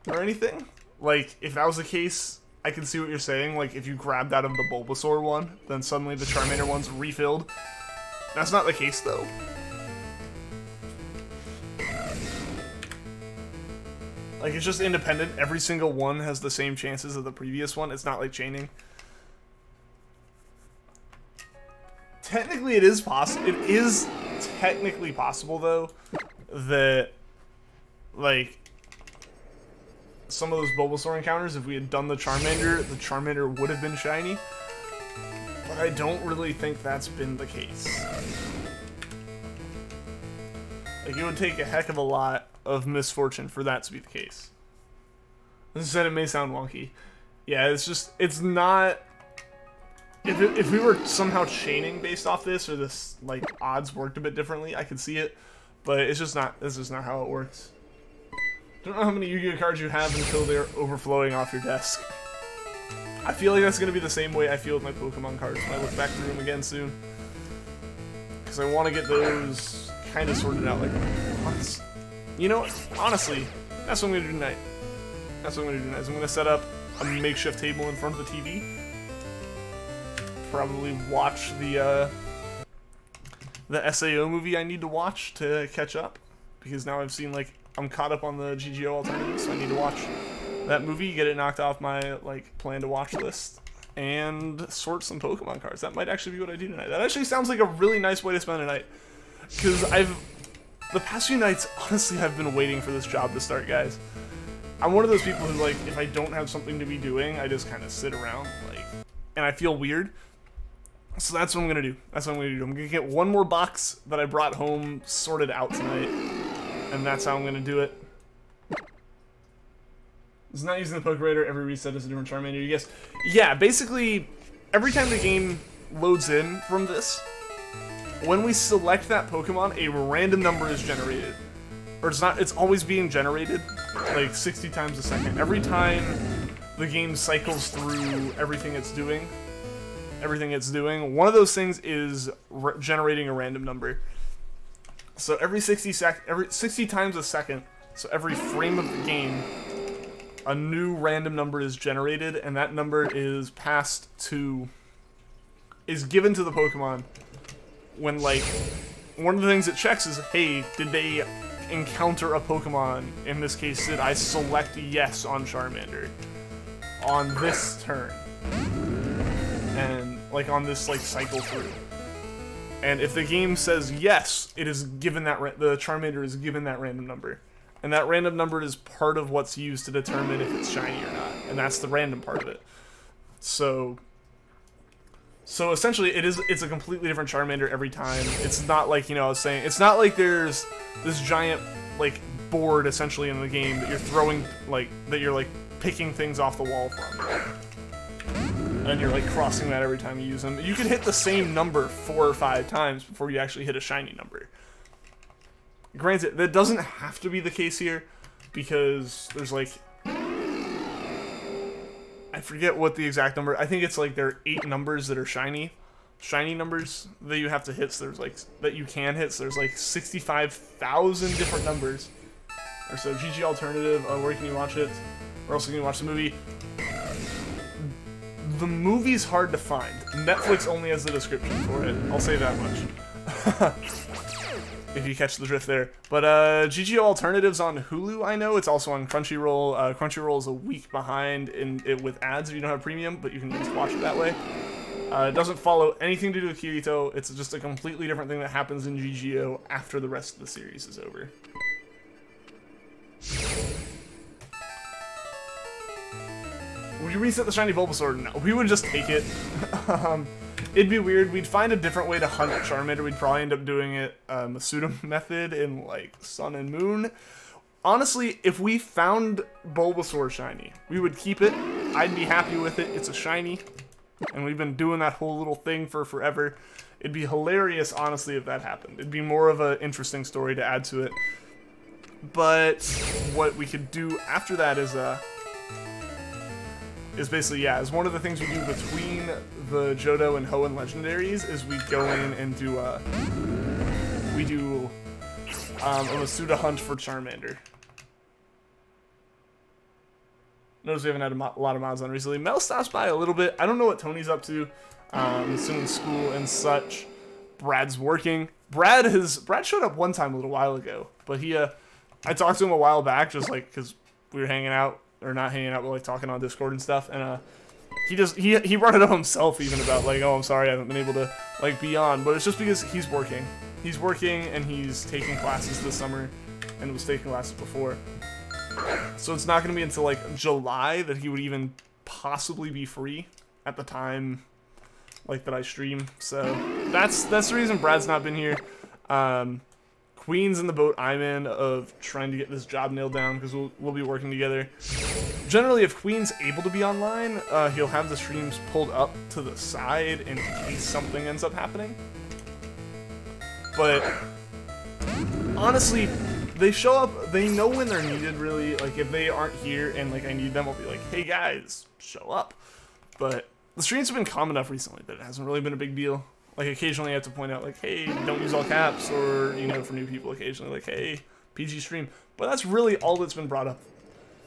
or anything. Like, if that was the case, I can see what you're saying. Like, if you grabbed out of the Bulbasaur one, then suddenly the Charmander one's refilled. That's not the case, though. Like, it's just independent. Every single one has the same chances as the previous one. It's not like chaining. Technically, it is possible. It is technically possible, though, that, like, some of those Bulbasaur encounters, if we had done the Charmander would have been shiny. But I don't really think that's been the case. Like, it would take a heck of a lot of misfortune for that to be the case. As I said, it may sound wonky. Yeah, it's just, it's not... If we were somehow chaining based off this, or this, like, odds worked a bit differently, I could see it. But it's just not, this is not how it works. Don't know how many Yu-Gi-Oh cards you have until they're overflowing off your desk. I feel like that's going to be the same way I feel with my Pokemon cards when I look back through them again soon. Because I want to get those kind of sorted out like once. You know what? Honestly, that's what I'm gonna do tonight. That's what I'm gonna do tonight. Is I'm gonna set up a makeshift table in front of the TV. Probably watch the SAO movie I need to watch to catch up, because now I've seen, like, I'm caught up on the GGO alternatives, so I need to watch that movie, get it knocked off my, like, plan to watch list, and sort some Pokemon cards. That might actually be what I do tonight. That actually sounds like a really nice way to spend a night, because the past few nights, honestly, I've been waiting for this job to start, guys. I'm one of those people who, like, if I don't have something to be doing, I just kind of sit around, like, and I feel weird. So that's what I'm gonna do. That's what I'm gonna do. I'm gonna get one more box that I brought home sorted out tonight, and that's how I'm gonna do it. It's not using the Poke Radar. Every reset is a different Charmander. You guess? Yeah. Basically, every time the game loads in from this, when we select that Pokemon, a random number is generated, or it's not. It's always being generated, like 60 times a second. Every time the game cycles through everything it's doing. One of those things is generating a random number. So every 60 times a second, so every frame of the game, a new random number is generated, and that number is given to the Pokemon when, like, one of the things it checks is, hey, did they encounter a Pokemon? In this case, did I select yes on Charmander on this turn? And, like, on this, like, cycle through. And if the game says yes, it is given that, the Charmander is given that random number. And that random number is part of what's used to determine if it's shiny or not. And that's the random part of it. So essentially, it's a completely different Charmander every time. It's not like, you know, I was saying, it's not like there's this giant, like, board, essentially, in the game that you're throwing, like, that you're, like, picking things off the wall from. And you're, like, crossing that every time you use them. You can hit the same number 4 or 5 times before you actually hit a shiny number. Granted, that doesn't have to be the case here, because there's, like, I forget what the exact number, I think it's, like, there are 8 numbers that are shiny numbers that you have to hit, so there's, like, that you can hit, so there's, like, 65,000 different numbers. Or so, GG Alternative, where can you watch it? Where else can you watch the movie? The movie's hard to find. Netflix only has the description for it. I'll say that much. If you catch the drift there. But GGO Alternatives on Hulu, I know. It's also on Crunchyroll. Crunchyroll is a week behind with ads if you don't have premium, but you can just watch it that way. It doesn't follow anything to do with Kirito. It's just a completely different thing that happens in GGO after the rest of the series is over. Would you reset the shiny Bulbasaur? No, we would just take it. It'd be weird. We'd find a different way to hunt Charmander. We'd probably end up doing it Masuda method in, like, Sun and Moon. Honestly, if we found Bulbasaur shiny, we would keep it. I'd be happy with it. It's a shiny. And we've been doing that whole little thing for forever. It'd be hilarious, honestly, if that happened. It'd be more of an interesting story to add to it. But what we could do after that is basically, yeah, is one of the things we do between the Johto and Hoenn legendaries is we go in and do a Masuda hunt for Charmander. Notice we haven't had a lot of mods on recently. Mel stops by a little bit. I don't know what Tony's up to. Assuming school and such. Brad's working. Brad showed up one time a little while ago, but I talked to him a while back, just like because we were hanging out. Or not hanging out, but like talking on Discord and stuff, and he brought it up himself even about like, oh, I'm sorry I haven't been able to like be on, but it's just because he's working and he's taking classes this summer and was taking classes before, so it's not going to be until like July that he would even possibly be free at the time like that I stream. So that's the reason Brad's not been here. Queen's in the boat I'm in of trying to get this job nailed down because we'll be working together. Generally, if Queen's able to be online, he'll have the streams pulled up to the side in case something ends up happening. But honestly, they show up, they know when they're needed, really. Like, if they aren't here and like I need them, I'll be like, hey guys, show up. But the streams have been calm enough recently that it hasn't really been a big deal. Like, occasionally I have to point out, like, hey, don't use all caps, or, you know, for new people, occasionally, like, hey, PG stream. But that's really all that's been brought up.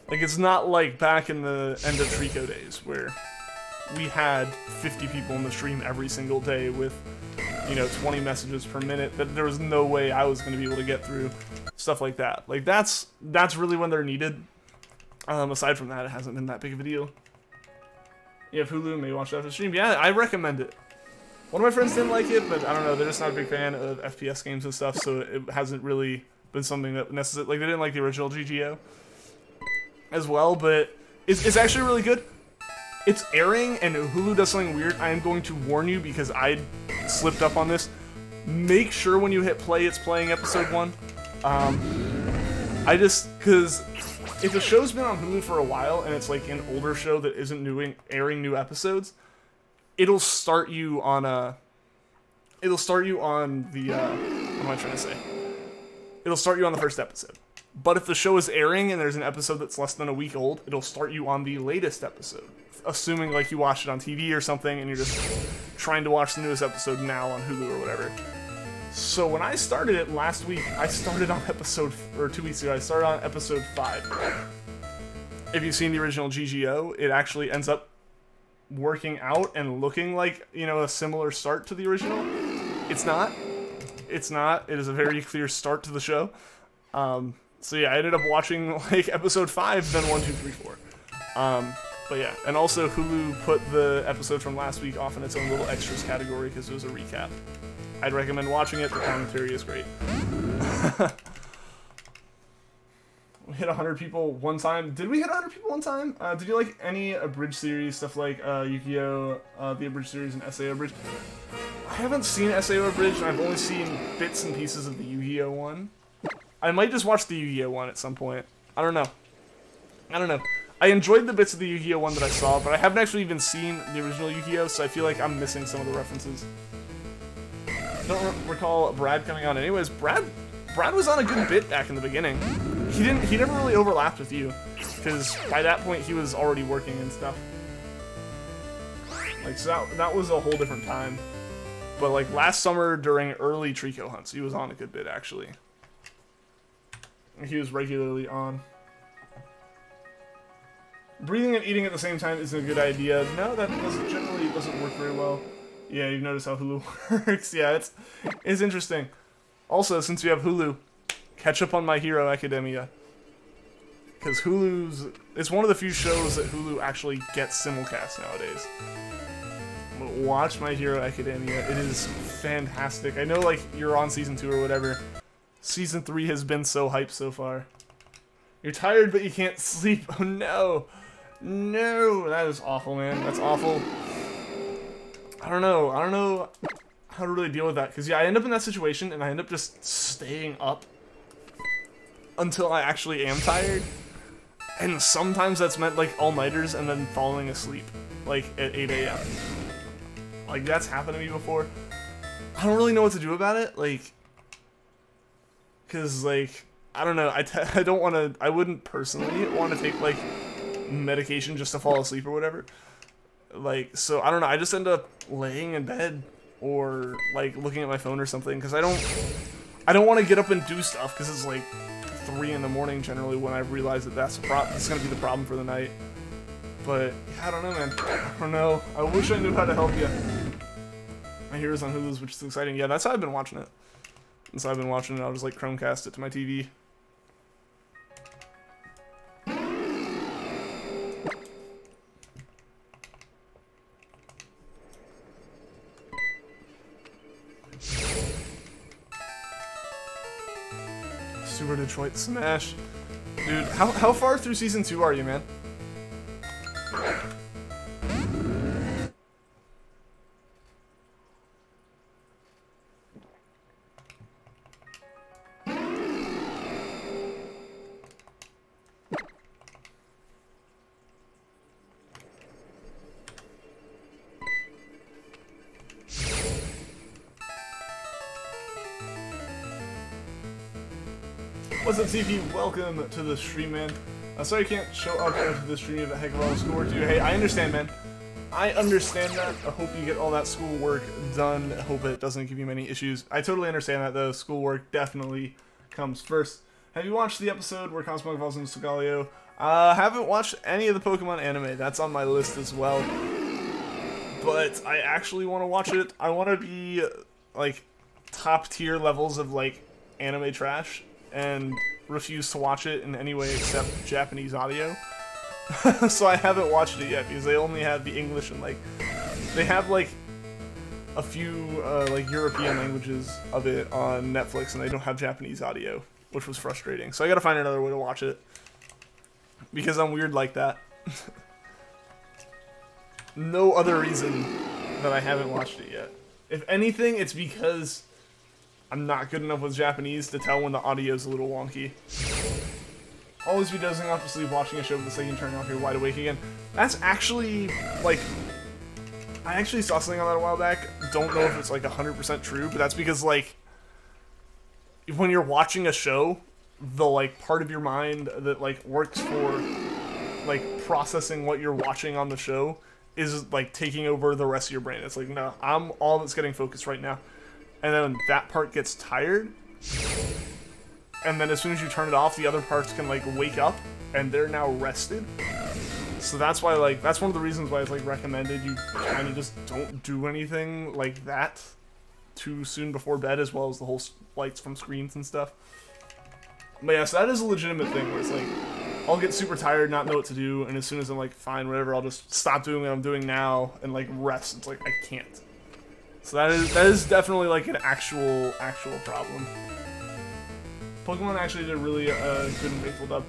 Like, it's not like back in the end of Treecko days where we had 50 people in the stream every single day with, you know, 20 messages per minute, that there was no way I was going to be able to get through stuff like that. Like, that's really when they're needed. Aside from that, it hasn't been that big of a deal. You have Hulu, maybe watch it after the stream. Yeah, I recommend it. One of my friends didn't like it, but I don't know, they're just not a big fan of FPS games and stuff, so it hasn't really been something that necessarily, like, they didn't like the original GGO as well, but it's actually really good. It's airing, and Hulu does something weird. I am going to warn you because I slipped up on this. Make sure when you hit play, it's playing episode 1. Because if a show's been on Hulu for a while, and it's like an older show that isn't airing new episodes, it'll start you on the, what am I trying to say? It'll start you on the first episode. But if the show is airing and there's an episode that's less than a week old, it'll start you on the latest episode. Assuming like you watched it on TV or something and you're just trying to watch the newest episode now on Hulu or whatever. So when I started it last week, I started on 2 weeks ago, I started on episode 5. If you've seen the original GGO, it actually ends up working out and looking like, you know, a similar start to the original. It's not. It's not. It is a very clear start to the show. So yeah, I ended up watching like episode 5, then 1, 2, 3, 4. But yeah, and also Hulu put the episode from last week off in its own little extras category because it was a recap. I'd recommend watching it. The commentary is great. We hit 100 people one time. Did we hit 100 people one time? Did you like any abridged series, stuff like Yu-Gi-Oh, the abridged series and SAO abridged? I haven't seen SAO abridged. I've only seen bits and pieces of the Yu-Gi-Oh one. I might just watch the Yu-Gi-Oh one at some point. I don't know. I enjoyed the bits of the Yu-Gi-Oh one that I saw, but I haven't actually even seen the original Yu-Gi-Oh, so I feel like I'm missing some of the references. Don't recall Brad coming on. Anyways, Brad was on a good bit back in the beginning. He never really overlapped with you, because by that point he was already working and stuff. Like, so that was a whole different time. But like last summer during early Treecko hunts, he was on a good bit actually. He was regularly on. Breathing and eating at the same time isn't a good idea. No, that generally doesn't work very well. Yeah, you've noticed how Hulu works. Yeah, it's interesting. Also, since we have Hulu, catch up on My Hero Academia. Because it's one of the few shows that Hulu actually gets simulcast nowadays. But watch My Hero Academia. It is fantastic. I know, like, you're on season 2 or whatever. Season 3 has been so hyped so far. You're tired, but you can't sleep. Oh, no. No, that is awful, man. That's awful. I don't know how to really deal with that. Because, yeah, I end up in that situation, and I end up just staying up until I actually am tired. And sometimes that's meant, like, all-nighters and then falling asleep, like, at 8 a.m. Like, that's happened to me before. I don't really know what to do about it, like, because, like, I don't know, I wouldn't personally want to take, like, medication just to fall asleep or whatever. Like, so, I don't know, I just end up laying in bed or, like, looking at my phone or something, because I don't want to get up and do stuff, because it's, like, 3 in the morning generally when I realize that that's going to be the problem for the night. But, yeah, I don't know, man. I don't know. I wish I knew how to help you. My Hero's on Hulu's, which is exciting. Yeah, that's how I've been watching it. Since I've been watching it, I'll just, like, Chromecast it to my TV. Super Detroit Smash. Dude, how far through Season 2 are you, man? What's up, TP? Welcome to the stream, man. Sorry I can't show up to the stream of a heck of a lot of schoolwork to do. Hey, I understand, man. I understand that. I hope you get all that schoolwork done. I hope it doesn't give you many issues. I totally understand that, though. Schoolwork definitely comes first. Have you watched the episode where Cosmo falls into Solgaleo? Haven't watched any of the Pokemon anime. That's on my list as well. But I actually want to watch it. I want to be, like, top tier levels of, like, anime trash and refuse to watch it in any way except Japanese audio. So I haven't watched it yet because they only have the English and, like, they have, like, a few, like, European languages of it on Netflix, and they don't have Japanese audio, which was frustrating. So I gotta find another way to watch it because I'm weird like that. No other reason that I haven't watched it yet. If anything, it's because I'm not good enough with Japanese to tell when the audio's a little wonky. Always be dozing off to sleep watching a show for the second turn off, you're wide awake again. That's actually, like, I actually saw something on that a while back. Don't know if it's, like, 100% true, but that's because, like, when you're watching a show, the, like, part of your mind that, like, works for, like, processing what you're watching on the show is, like, taking over the rest of your brain. It's like, no, I'm all that's getting focused right now. And then that part gets tired, and then as soon as you turn it off, the other parts can, like, wake up, and they're now rested. So that's why, like, that's one of the reasons why it's, like, recommended you kind of just don't do anything like that too soon before bed, as well as the whole lights from screens and stuff. But yeah, so that is a legitimate thing where it's like, I'll get super tired, not know what to do, and as soon as I'm like, fine, whatever, I'll just stop doing what I'm doing now and like rest. It's like, I can't. So that is definitely like an actual problem. Pokemon actually did a really good and faithful dub.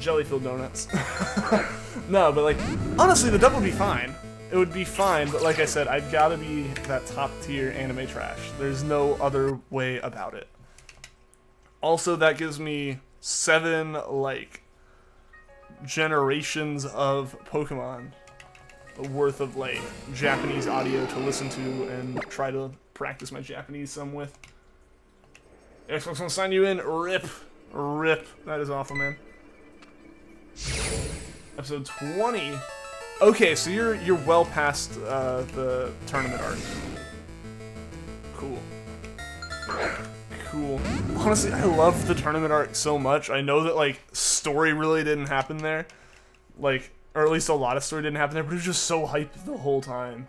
Jelly-filled donuts. No, but like, honestly, the dub would be fine. It would be fine, but like I said, I've got to be that top-tier anime trash. There's no other way about it. Also, that gives me 7, like, generations of Pokemon worth of, like, Japanese audio to listen to and try to practice my Japanese some with. Xbox won't sign you in. RIP. RIP. That is awful, man. Episode 20. Okay, so you're well past the tournament arc. Cool. Cool. Honestly, I love the tournament arc so much. I know that, like, story really didn't happen there. Like, or at least a lot of story didn't happen there, but it was just so hyped the whole time.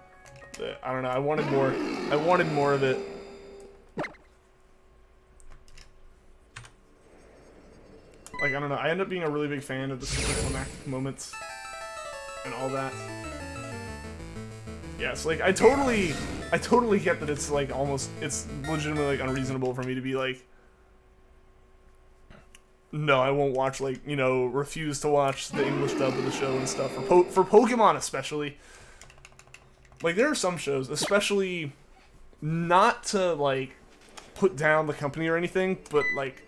That, I don't know, I wanted more. I wanted more of it. Like, I don't know, I ended up being a really big fan of the super climactic moments and all that. Yeah, so, like, I totally get that it's, like, it's legitimately, like, unreasonable for me to be, like, no, I won't watch, like, you know, refuse to watch the English dub of the show and stuff. For Pokemon, especially. Like, there are some shows, especially not to, like, put down the company or anything, but, like,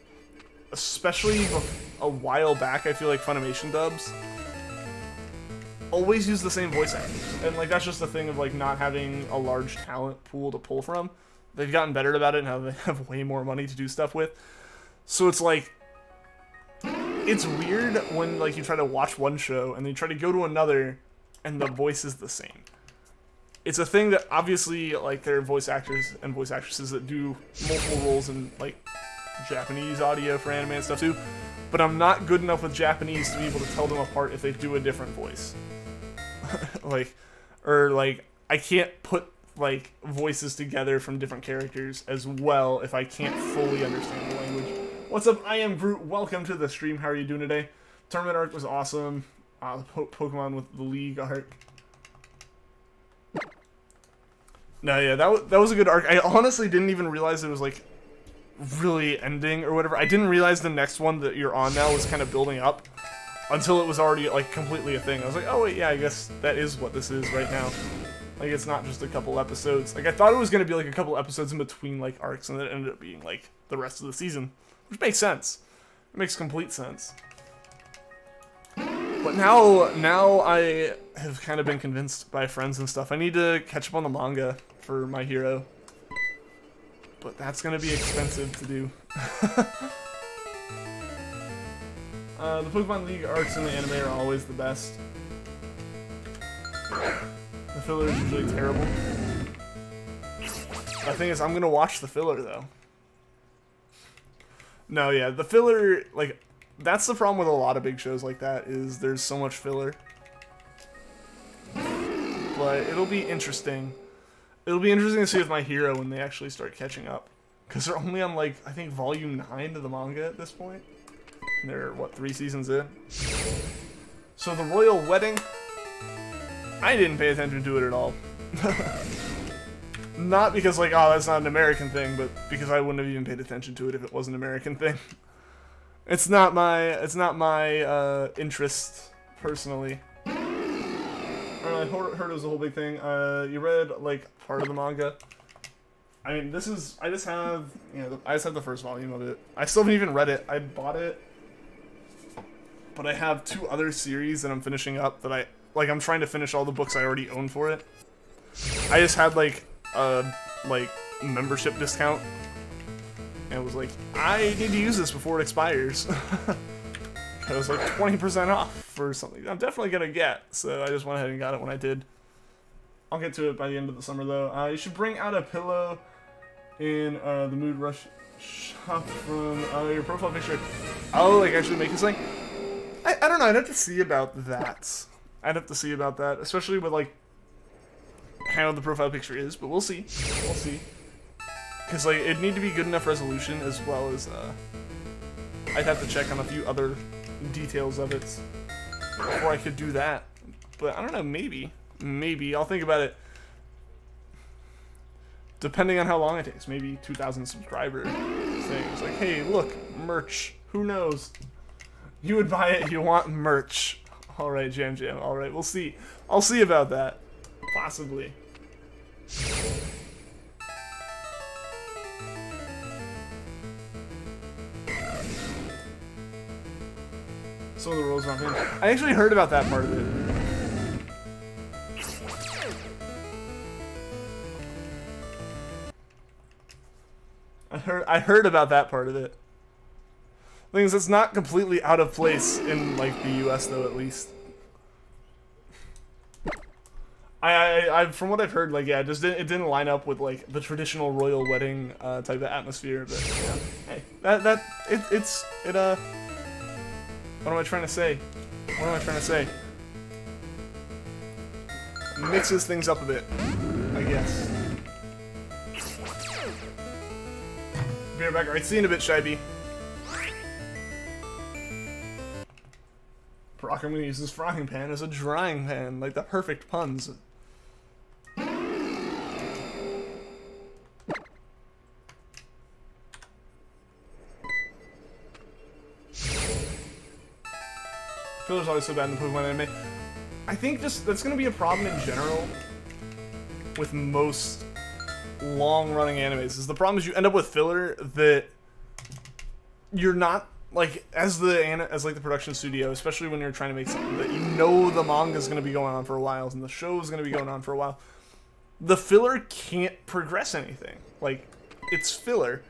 especially a while back, I feel like Funimation dubs always use the same voice actors. And, like, that's just the thing of, like, not having a large talent pool to pull from. They've gotten better about it now. They have way more money to do stuff with. So it's, like, it's weird when, like, you try to watch one show and then you try to go to another and the voice is the same. It's a thing that, obviously, like, there are voice actors and voice actresses that do multiple roles in, like, Japanese audio for anime and stuff, too. But I'm not good enough with Japanese to be able to tell them apart if they do a different voice. Like, or, like, I can't put, like, voices together from different characters as well if I can't fully understand the language. What's up? I am Groot. Welcome to the stream. How are you doing today? Tournament arc was awesome. The Pokemon with the League arc. No, yeah, that was a good arc. I honestly didn't even realize it was, like, really ending or whatever. I didn't realize the next one that you're on now was kind of building up until it was already, like, completely a thing. I was like, oh wait, yeah, I guess that is what this is right now. Like, it's not just a couple episodes. Like, I thought it was going to be, like, a couple episodes in between, like, arcs, and then it ended up being, like, the rest of the season. Which makes sense. It makes complete sense. But now I have kind of been convinced by friends and stuff. I need to catch up on the manga for My Hero. But that's going to be expensive to do. The Pokemon League arcs in the anime are always the best. The filler is usually terrible. The thing is, I'm going to watch the filler, though. No, yeah, the filler, like, that's the problem with a lot of big shows like that, is there's so much filler. But it'll be interesting. It'll be interesting to see with My Hero when they actually start catching up. Because they're only on, like, I think volume 9 of the manga at this point. And they're, what, 3 seasons in? So the Royal Wedding, I didn't pay attention to it at all. Not because, like, oh, that's not an American thing, but because I wouldn't have even paid attention to it if it was an American thing. It's not my interest, personally. I heard it was a whole big thing. You read, like, part of the manga. I mean, this is, I just have, you know, I just have the first volume of it. I still haven't even read it. I bought it, but I have 2 other series that I'm finishing up that I'm trying to finish all the books I already own for it. I just had, like, a, membership discount. And it was like, I need to use this before it expires. It was like 20% off for something I'm definitely gonna get, so I just went ahead and got it when I did. I'll get to it by the end of the summer, though. You should bring out a pillow in the Mood Rush shop from your profile picture. Oh, like actually make this thing? I don't know, I'd have to see about that. I'd have to see about that, especially with, like, how the profile picture is, but we'll see. We'll see. Because, like, it'd need to be good enough resolution as well as, I'd have to check on a few other details of it before I could do that. But I don't know, maybe. Maybe. I'll think about it. Depending on how long it takes. Maybe 2,000 subscriber things. Like, hey, look, merch. Who knows? You would buy it, you want merch. Alright, Jam Jam. Alright, we'll see. I'll see about that. Possibly. Some of the rules aren't in. I actually heard about that part of it. I heard about that part of it. Things that's not completely out of place in, like, the US, though, at least. I from what I've heard, like, yeah, it didn't line up with, like, the traditional royal wedding type of atmosphere. But yeah, hey, what am I trying to say? What am I trying to say? Mixes things up a bit, I guess. Be right back. Alright, see you in a bit, Shibey. Brock, I'm gonna use this frying pan as a drying pan, like the perfect puns. Filler's always so bad in the Pokemon anime. I think just that's gonna be a problem in general with most long-running animes. Is the problem is you end up with filler that you're not like as the production studio, especially when you're trying to make something that you know the manga's gonna be going on for a while and the show's gonna be going on for a while. The filler can't progress anything. Like, it's filler.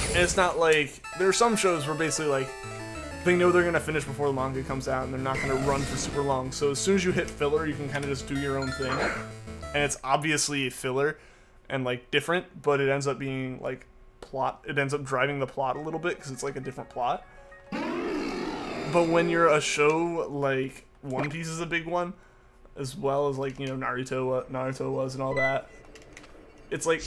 And it's not like there are some shows where basically like they know they're gonna finish before the manga comes out and they're not gonna run for super long. So as soon as you hit filler, you can kind of just do your own thing. And it's obviously filler and like different, but it ends up being like plot. It ends up driving the plot a little bit because it's like a different plot. But when you're a show like One Piece is a big one, as well as like, you know, Naruto was and all that, it's like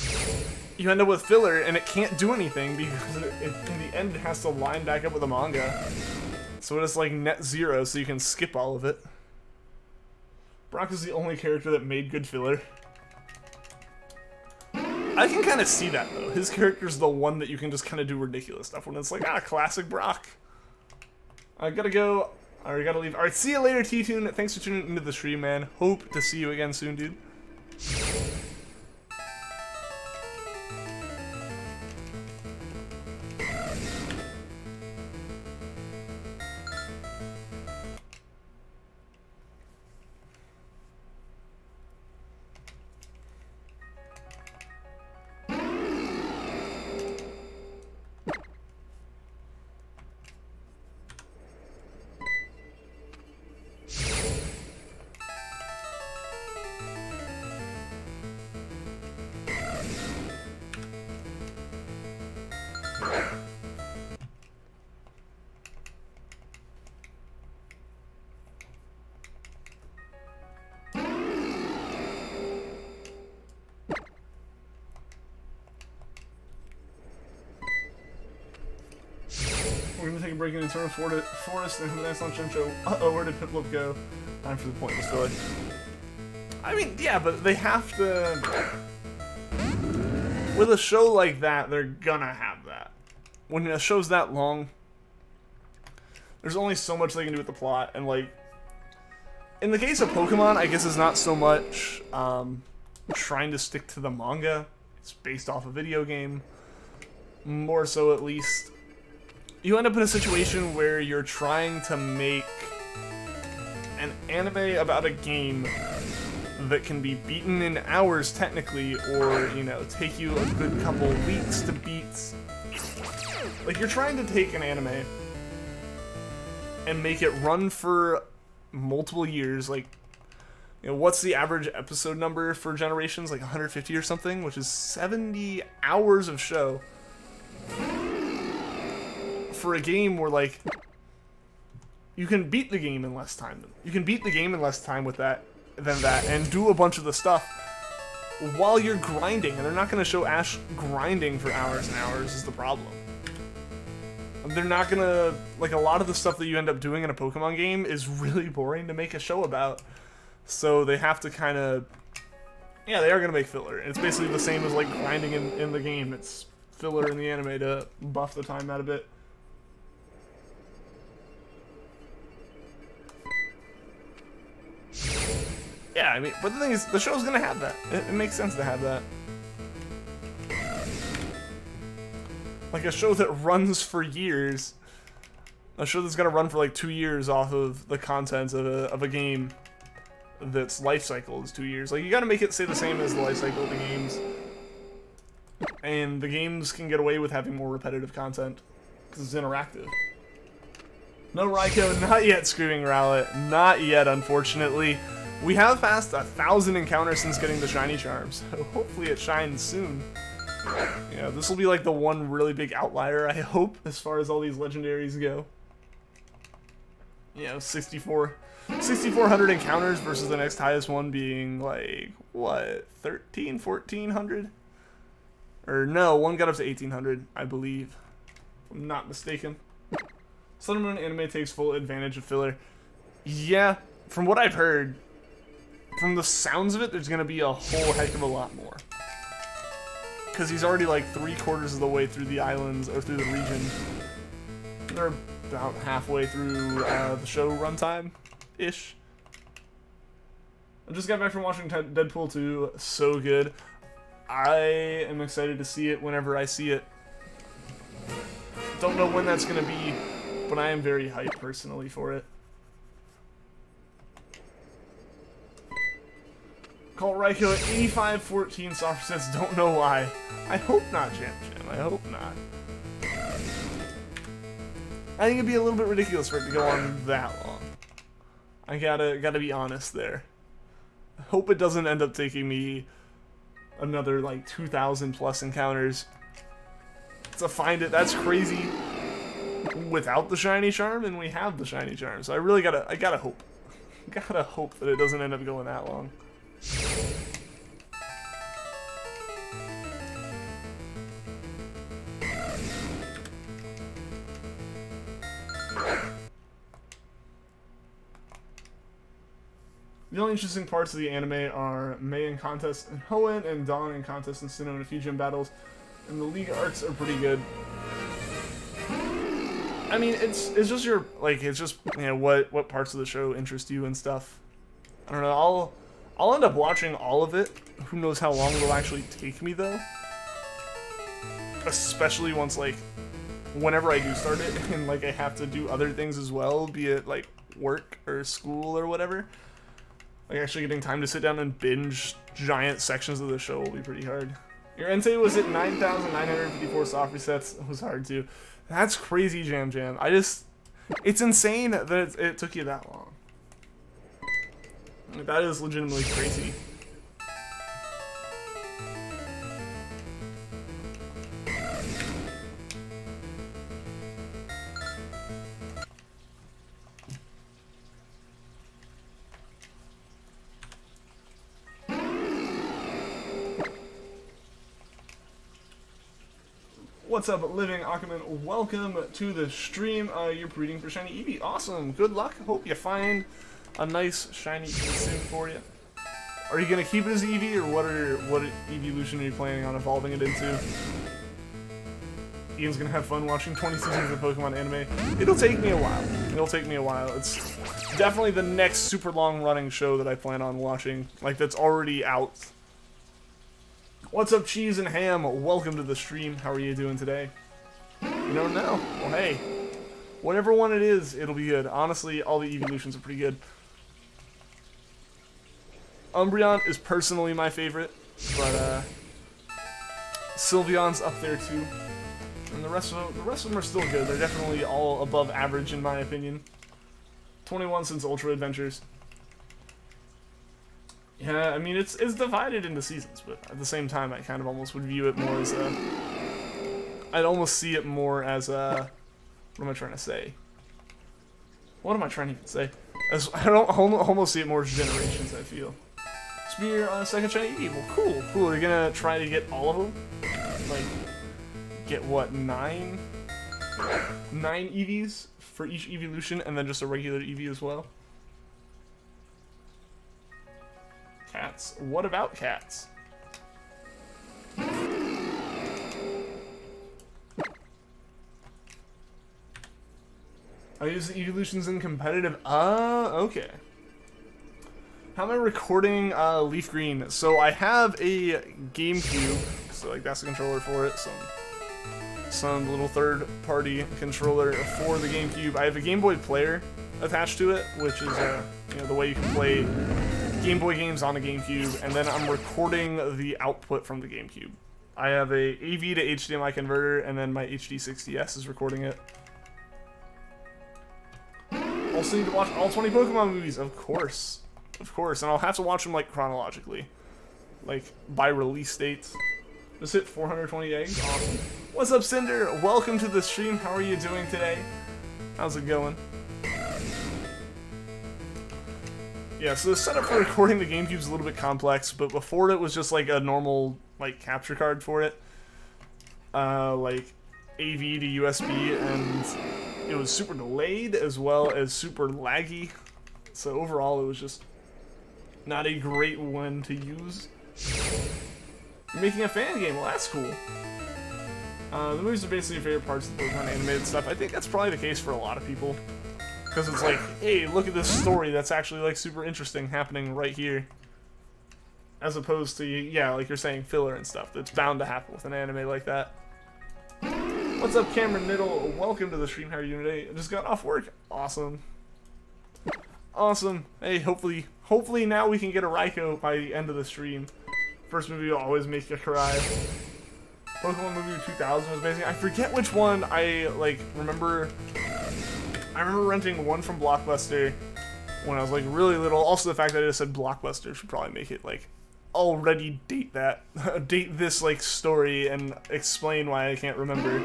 you end up with filler and it can't do anything because in the end it has to line back up with the manga. So it's like net zero, so you can skip all of it. Brock is the only character that made good filler. I can kind of see that though. His character's the one that you can just kind of do ridiculous stuff when it's like, ah, classic Brock. I gotta go. I already gotta leave. Alright, see you later, T-Tune. Thanks for tuning into the stream, man. Hope to see you again soon, dude. We're gonna take a break in Eternal Forest and have a nice lunch and show. Uh-oh, where did Piplup go? Time for the pointless filler. I mean, yeah, but they have to... With a show like that, they're gonna have that. When a show's that long, there's only so much they can do with the plot, and like... In the case of Pokemon, I guess it's not so much trying to stick to the manga. It's based off a video game. More so, at least. You end up in a situation where you're trying to make an anime about a game that can be beaten in hours, technically, or, you know, take you a good couple weeks to beat. Like, you're trying to take an anime and make it run for multiple years. Like, you know, what's the average episode number for Generations? Like 150 or something, which is 70 hours of show. For a game where, like, you can beat the game in less time. You can beat the game in less time with that than that, and do a bunch of the stuff while you're grinding. And they're not going to show Ash grinding for hours and hours is the problem. They're not going to, like, a lot of the stuff that you end up doing in a Pokemon game is really boring to make a show about. So they have to kind of, yeah, they are going to make filler. It's basically the same as, like, grinding in the game. It's filler in the anime to buff the time out a bit. Yeah, I mean, but the thing is, the show's gonna have that. It makes sense to have that. Like a show that runs for years. A show that's gonna run for like 2 years off of the content of a game that's life cycle is 2 years. Like, you gotta make it stay the same as the life cycle of the games. And the games can get away with having more repetitive content because it's interactive. No Raikou, not yet, Screaming Rowlet. Not yet, unfortunately. We have passed 1,000 encounters since getting the Shiny Charm, so hopefully it shines soon. You know, this will be like the one really big outlier, I hope, as far as all these legendaries go. You know, 6,400 encounters versus the next highest one being like, what, 1,400? Or no, one got up to 1,800, I believe, if I'm not mistaken. Sun and Moon anime takes full advantage of filler. Yeah, from what I've heard, from the sounds of it, there's gonna be a whole heck of a lot more. Because he's already like 3/4 of the way through the islands, or through the region. They're about halfway through the show runtime-ish. I just got back from watching Deadpool 2, so good. I am excited to see it whenever I see it. Don't know when that's gonna be, but I am very hyped personally for it. Call Raikou at 85-14 soft sets, don't know why. I hope not, Jam, I hope not. I think it'd be a little bit ridiculous for it to go on that long. I gotta be honest there. I hope it doesn't end up taking me another like 2,000 plus encounters to find it. That's crazy without the Shiny Charm, and we have the Shiny Charm. So I really gotta hope. Gotta hope that it doesn't end up going that long. The only interesting parts of the anime are Mei in contest and Hoenn, and Dawn in contest and Sinnoh in a few gym battles, and the League arcs are pretty good. I mean, it's just your, like, it's just, you know, what parts of the show interest you and stuff. I don't know, I'll end up watching all of it. Who knows how long it'll actually take me, though. Especially once, like, whenever I do start it, and, like, I have to do other things as well, be it, like, work or school or whatever. Like, actually getting time to sit down and binge giant sections of the show will be pretty hard. Your Entei was at 9,954 soft resets. It was hard too. That's crazy, Jam. It's insane that it took you that long. Like, that is legitimately crazy. What's up, Living Akuman? Welcome to the stream. You're breeding for Shiny Eevee. Awesome. Good luck. Hope you find a nice Shiny Eevee soon for you. Are you gonna keep it as Eevee, or what evolution are you planning on evolving it into? Ian's gonna have fun watching 20 seasons of Pokemon anime. It'll take me a while. It'll take me a while. It's definitely the next super long running show that I plan on watching. Like, that's already out. What's up, Cheese and Ham? Welcome to the stream. How are you doing today? You don't know? Well, hey. Whatever one it is, it'll be good. Honestly, all the evolutions are pretty good. Umbreon is personally my favorite, but Sylveon's up there too. And the rest of them are still good. They're definitely all above average in my opinion. 21 since Ultra Adventures. Yeah, I mean it's divided into seasons, but at the same time I kind of almost would view it more as a... I'd almost see it more as a... What am I trying to say? What am I trying to even say? I don't almost see it more as generations, I feel. Spear second Shiny Eevee. Well, cool, cool. You're gonna try to get all of them? Like, get what, 9 EVs for each evolution, and then just a regular Eevee as well? Cats. What about cats? I use the evolutions in competitive. Okay. How am I recording Leafgreen? So I have a GameCube, so like that's the controller for it. Some little third-party controller for the GameCube. I have a Game Boy player attached to it, which is you know, the way you can play Game Boy games on a GameCube, and then I'm recording the output from the GameCube. I have a AV to HDMI converter, and then my HD60S is recording it. Also need to watch all 20 Pokemon movies, of course. Of course, and I'll have to watch them, like, chronologically. Like, by release dates. Just hit 420 eggs, awesome. What's up, Cinder? Welcome to the stream, how are you doing today? How's it going? Yeah, so the setup for recording the GameCube's a little bit complex, but before it was just like a normal, like, capture card for it. Like, AV to USB, and it was super delayed as well as super laggy. So overall, it was just not a great one to use. You're making a fan game, well that's cool. The movies are basically your favorite parts of the Pokemon animated stuff. I think that's probably the case for a lot of people. Because it's like, hey, look at this story that's actually like super interesting happening right here. As opposed to, yeah, like you're saying, filler and stuff. That's bound to happen with an anime like that. What's up, Cameron Niddle? Welcome to the stream. How are you doing today? I just got off work. Awesome. Awesome. Hey, hopefully now we can get a Raikou by the end of the stream. First movie will always make you cry. Pokemon movie 2000 was amazing. I forget which one I remember renting one from Blockbuster when I was like really little. Also the fact that I just said Blockbuster should probably make it like already date this like story and explain why I can't remember.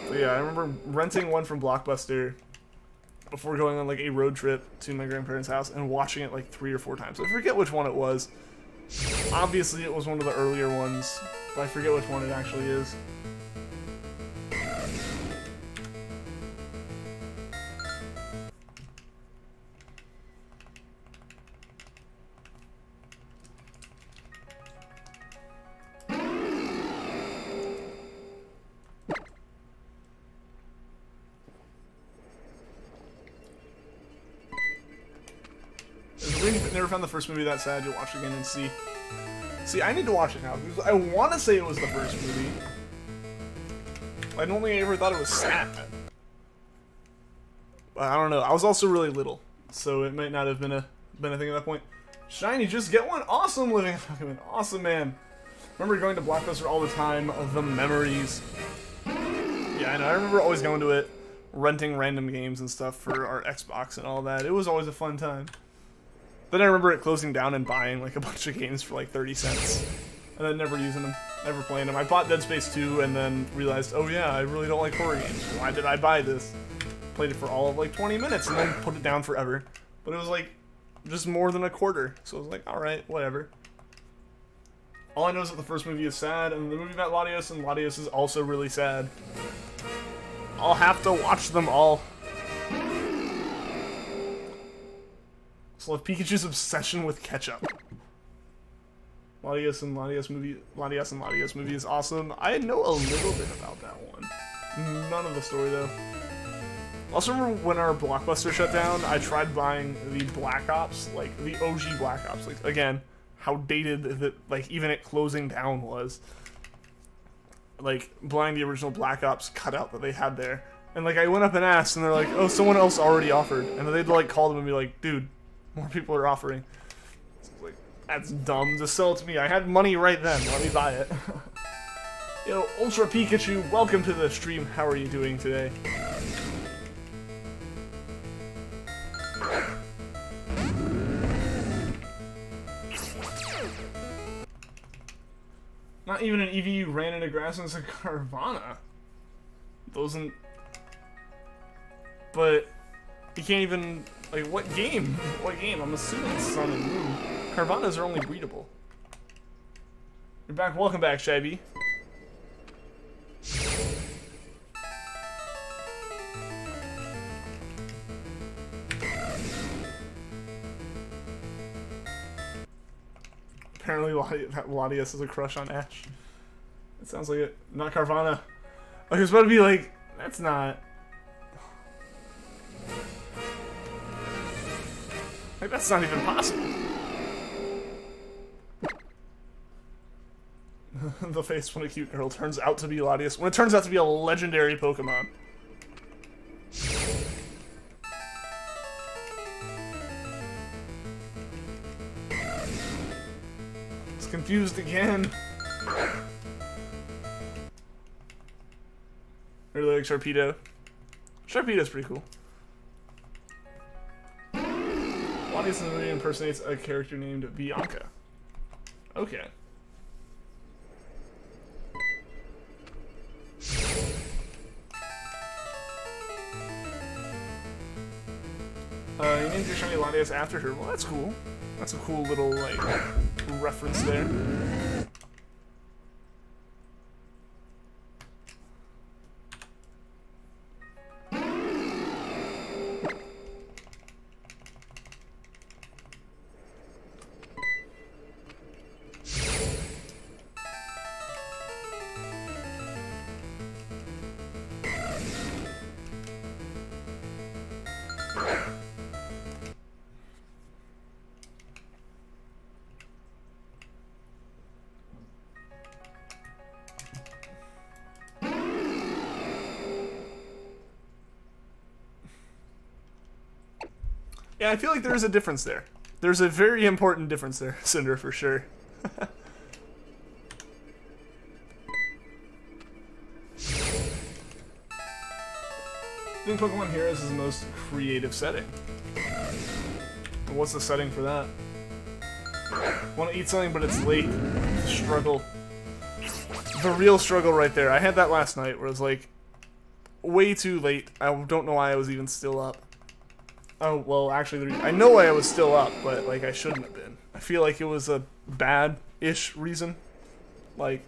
But yeah, I remember renting one from Blockbuster before going on like a road trip to my grandparents' house and watching it like 3 or 4 times. I forget which one it was. Obviously it was one of the earlier ones, but I forget which one it actually is. Never found the first movie that sad. You'll watch it again and see. See, I need to watch it now because I want to say it was the first movie. I don't think I ever thought it was sad. But I don't know. I was also really little, so it might not have been a thing at that point. Shiny, just get one. Awesome, Living Akuman. Awesome, man. Remember going to Blockbuster all the time. The memories. Yeah, I know. I remember always going to it, renting random games and stuff for our Xbox and all that. It was always a fun time. Then I remember it closing down and buying like a bunch of games for like 30 cents. And then never using them, never playing them. I bought Dead Space 2 and then realized, oh yeah, I really don't like horror games. Why did I buy this? Played it for all of like 20 minutes and then put it down forever. But it was like just more than a quarter. So I was like, alright, whatever. All I know is that the first movie is sad, and the movie about Latios and Latios is also really sad. I'll have to watch them all. So like Pikachu's obsession with ketchup. Latios and Latios movie is awesome. I know a little bit about that one. None of the story though. Also remember when our Blockbuster shut down, I tried buying the Black Ops, like the OG Black Ops. Like again, how dated that like even it closing down was. Like buying the original Black Ops cutout that they had there. And like I went up and asked and they're like, oh, someone else already offered. And then they'd like call them and be like, dude, more people are offering. So like, that's dumb. Just sell it to me. I had money right then. Let me buy it. Yo, Ultra Pikachu, welcome to the stream. How are you doing today? Not even an EVU ran into grass and it's a Carvana. Doesn't. But you can't even. Like, what game? What game? I'm assuming it's Sun and Moon. Carvanas are only breedable. You're back. Welcome back, Shabby. Apparently, Latios has a crush on Ash. It sounds like it. Not Carvana. I was about to be like, that's not. Like, that's not even possible. The face when a cute girl turns out to be Latios. When it turns out to be a legendary Pokemon. It's confused again. I really like Sharpedo. Sharpedo's pretty cool. Latios in the movie impersonates a character named Bianca. Okay. You named your shiny Latios after her. Well, that's cool. That's a cool little, like, reference there. Yeah, I feel like there's a difference there. There's a very important difference there, Cinder, for sure. I think Pokemon Heroes is the most creative setting. What's the setting for that? Want to eat something, but it's late. Struggle. The real struggle right there. I had that last night, where it was like, way too late. I don't know why I was even still up. Oh, well, actually, I know why I was still up, but, like, I shouldn't have been. I feel like it was a bad-ish reason. Like,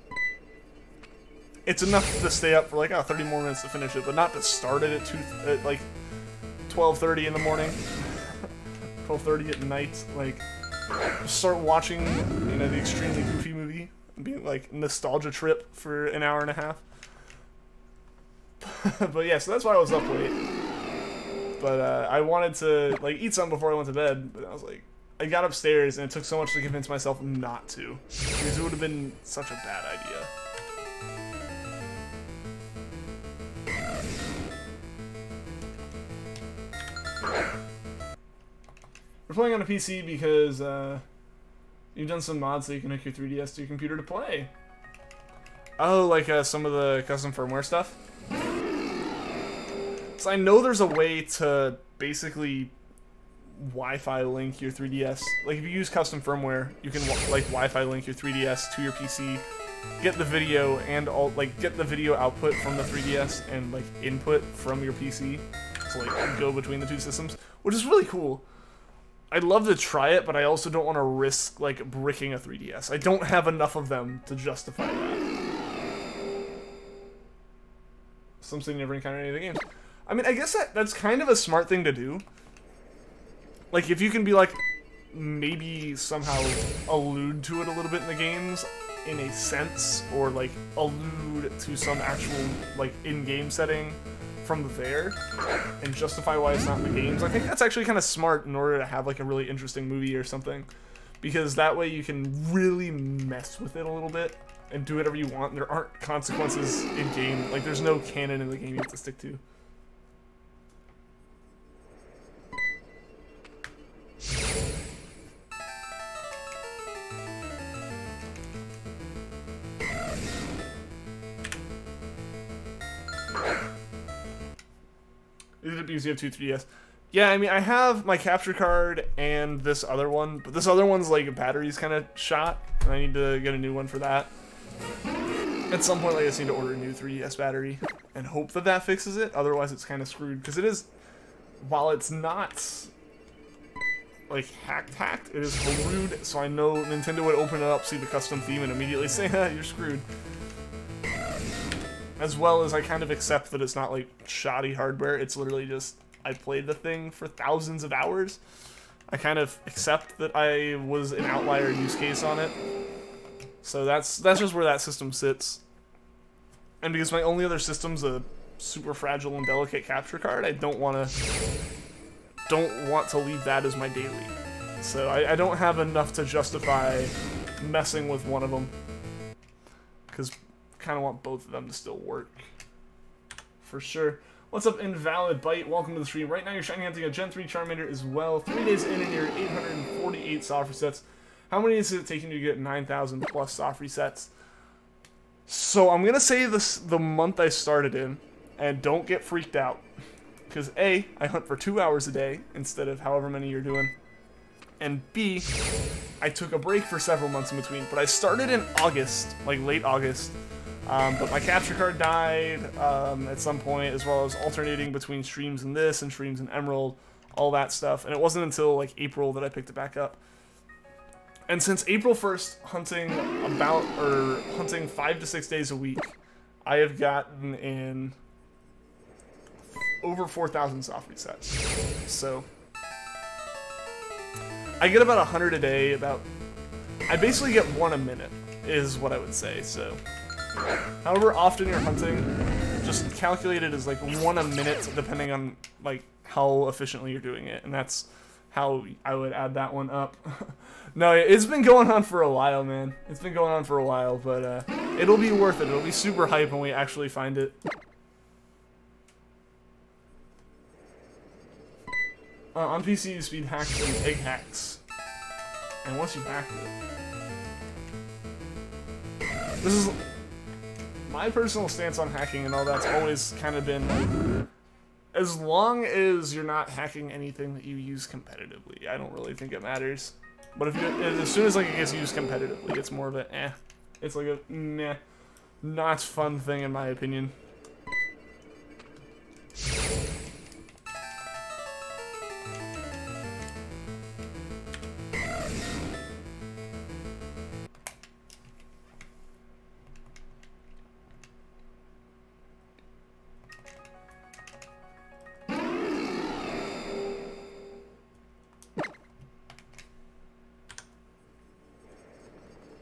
it's enough to stay up for, like, 30 more minutes to finish it, but not to start it at, like, 12:30 in the morning. 12:30 at night. Like, start watching, you know, the Extremely Goofy movie, and being, like, nostalgia trip for an hour and a half. But, yeah, so that's why I was up late. But I wanted to like eat something before I went to bed, but I was like, I got upstairs and it took so much to convince myself not to, because it would have been such a bad idea. We're playing on a PC because you've done some mods so you can hook your 3DS to your computer to play. Oh, like some of the custom firmware stuff? So I know there's a way to basically Wi-Fi link your 3DS. Like if you use custom firmware, you can like Wi-Fi link your 3DS to your PC, get the video and get the video output from the 3DS and like input from your PC. So like go between the two systems, which is really cool. I'd love to try it, but I also don't want to risk, like, bricking a 3DS. I don't have enough of them to justify that. Something never encountered any of the games. I mean, I guess that's kind of a smart thing to do. Like, if you can be like, maybe somehow allude to it a little bit in the games, in a sense, or like allude to some actual like in-game setting from there, and justify why it's not in the games. I think that's actually kind of smart in order to have like a really interesting movie or something, because that way you can really mess with it a little bit and do whatever you want. And there aren't consequences in game. Like, there's no canon in the game you have to stick to. Is it because you have two 3DS? Yeah, I mean, I have my capture card and this other one, but this other one's like battery's kind of shot, and I need to get a new one for that. At some point, I just need to order a new 3DS battery and hope that that fixes it. Otherwise, it's kind of screwed, because it is, while it's not like hacked, it is homebrewed. So I know Nintendo would open it up, see the custom theme, and immediately say, "Ha, you're screwed." As well as I kind of accept that it's not like shoddy hardware. It's literally just I played the thing for thousands of hours. I kind of accept that I was an outlier use case on it. So that's just where that system sits. And because my only other system's a super fragile and delicate capture card, I don't want to leave that as my daily. So I don't have enough to justify messing with one of them, because I kind of want both of them to still work. For sure. What's up, Invalid Bite? Welcome to the stream. Right now you're shiny hunting a Gen 3 Charmander as well. 3 days in and you're 848 soft resets. How many is it taking you to get 9,000 plus soft resets? So I'm going to say this the month I started in, and don't get freaked out. Because A, I hunt for 2 hours a day instead of however many you're doing. And B, I took a break for several months in between. But I started in August, like late August. But my capture card died at some point, as well as alternating between streams in this and streams in Emerald, all that stuff. And it wasn't until like April that I picked it back up. And since April 1st, hunting 5 to 6 days a week, I have gotten in over 4,000 soft resets. So I get about 100 a day. I basically get 1 a minute, is what I would say. So however often you're hunting, just calculate it as like 1 a minute, depending on like how efficiently you're doing it, and that's how I would add that one up. No, it's been going on for a while, man. It's been going on for a while, but it'll be worth it. It'll be super hype when we actually find it. On PC, you speed hacks and egg hacks, and once you've hacked it, this is my personal stance on hacking and all that's always kind of been like, as long as you're not hacking anything that you use competitively, I don't really think it matters. But as soon as like it gets used competitively, it's more of a eh. It's like a meh, not fun thing in my opinion.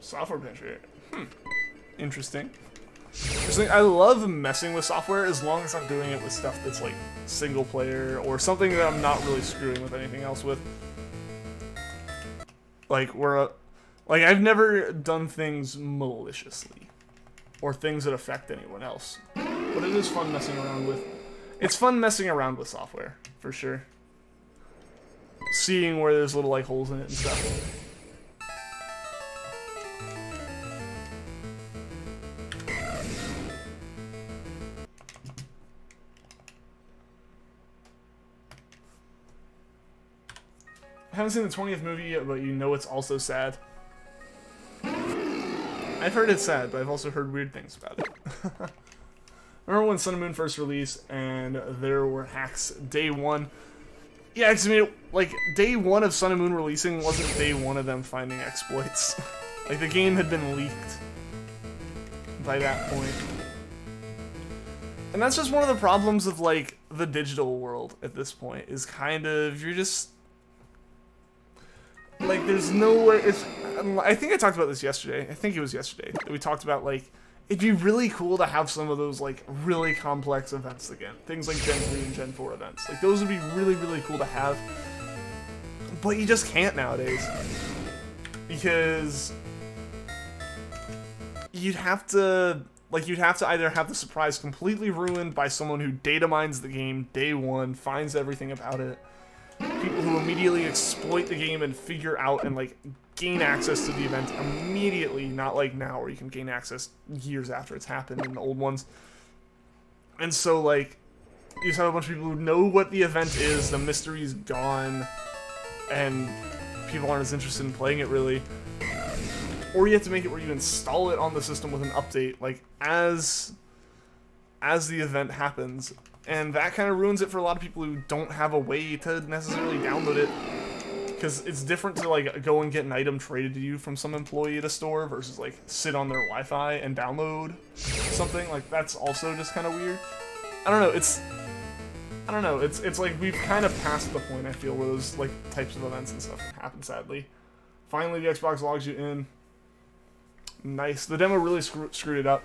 Software penetrator. Interesting. I love messing with software as long as I'm doing it with stuff that's like single player or something that I'm not really screwing with anything else with. Like I've never done things maliciously or things that affect anyone else. But it is fun messing around with. It's fun messing around with software for sure. Seeing where there's little like holes in it and stuff. I haven't seen the 20th movie yet, but you know it's also sad. I've heard it's sad, but I've also heard weird things about it. Remember when Sun and Moon first released, and there were hacks day one? Yeah, because I mean, like, day one of Sun and Moon releasing wasn't day one of them finding exploits. Like, the game had been leaked by that point. And that's just one of the problems of, like, the digital world at this point, is kind of, you're just... Like, there's no way... I think I talked about this yesterday. I think it was yesterday. We talked about, like, it'd be really cool to have some of those, like, really complex events again. Things like Gen 3 and Gen 4 events. Like, those would be really, really cool to have. But you just can't nowadays. Because... you'd have to either have the surprise completely ruined by someone who data mines the game day one, finds everything about it, people who immediately exploit the game and figure out and, like, gain access to the event immediately, not like now where you can gain access years after it's happened in the old ones. And so, like, you just have a bunch of people who know what the event is, the mystery's gone, and people aren't as interested in playing it, really. Or you have to make it where you install it on the system with an update, like, as the event happens. And that kind of ruins it for a lot of people who don't have a way to necessarily download it. Because it's different to, like, go and get an item traded to you from some employee at a store versus, like, sit on their Wi-Fi and download something. Like, that's also just kind of weird. I don't know, it's like we've kind of passed the point, I feel, where those, like, types of events and stuff can happen, sadly. Finally, the Xbox logs you in. Nice. The demo really screwed it up.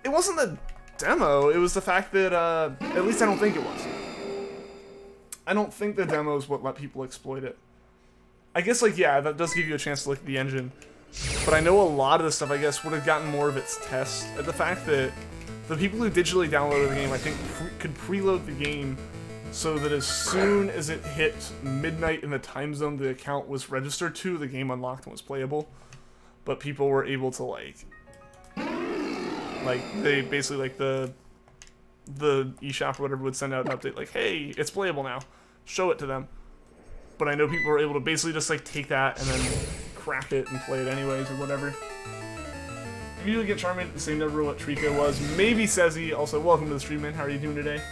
It wasn't the demo, it was the fact that, at least I don't think it was. I don't think the demo is what let people exploit it. I guess, like, yeah, that does give you a chance to look at the engine. But I know a lot of the stuff, I guess, would have gotten more of its test at the fact that the people who digitally downloaded the game, I think, could preload the game so that as soon as it hit midnight in the time zone the account was registered to, the game unlocked and was playable. But people were able to, like, they basically, like, the eShop or whatever would send out an update like, hey, it's playable now. Show it to them. But I know people were able to basically just, like, take that and then crack it and play it anyways or whatever. You usually get Charmander at the same number what Treecko was. Maybe Sezzy. Also, welcome to the stream, man. How are you doing today?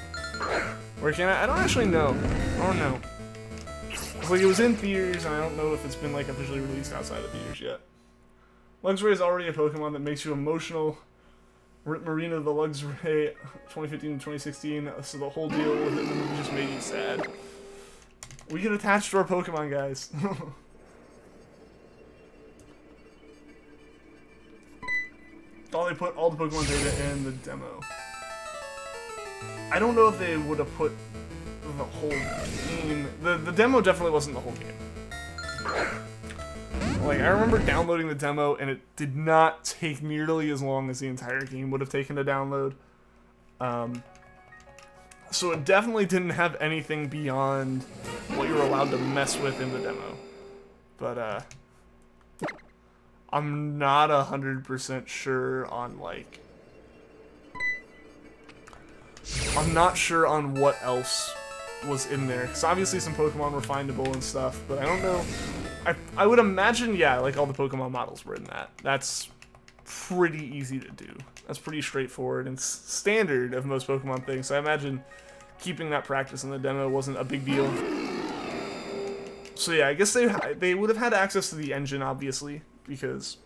Where can I don't actually know. I don't know. It's like, it was in theaters, and I don't know if it's been, like, officially released outside of theaters yet. Luxray is already a Pokemon that makes you emotional. Marina the Luxray 2015-2016, so the whole deal with it in the movie just made you sad. We get attached to our Pokemon, guys. They put all the Pokemon data in the demo. I don't know if they would have put the whole game. The demo definitely wasn't the whole game. Like, I remember downloading the demo, and it did not take nearly as long as the entire game would have taken to download. So it definitely didn't have anything beyond what you were allowed to mess with in the demo. But, I'm not 100% sure on, like... I'm not sure on what else was in there. Because obviously some Pokemon were findable and stuff, but I don't know... I would imagine, yeah, like all the Pokemon models were in that. That's pretty easy to do. That's pretty straightforward and standard of most Pokemon things. So I imagine keeping that practice in the demo wasn't a big deal. So yeah, I guess they would have had access to the engine, obviously, because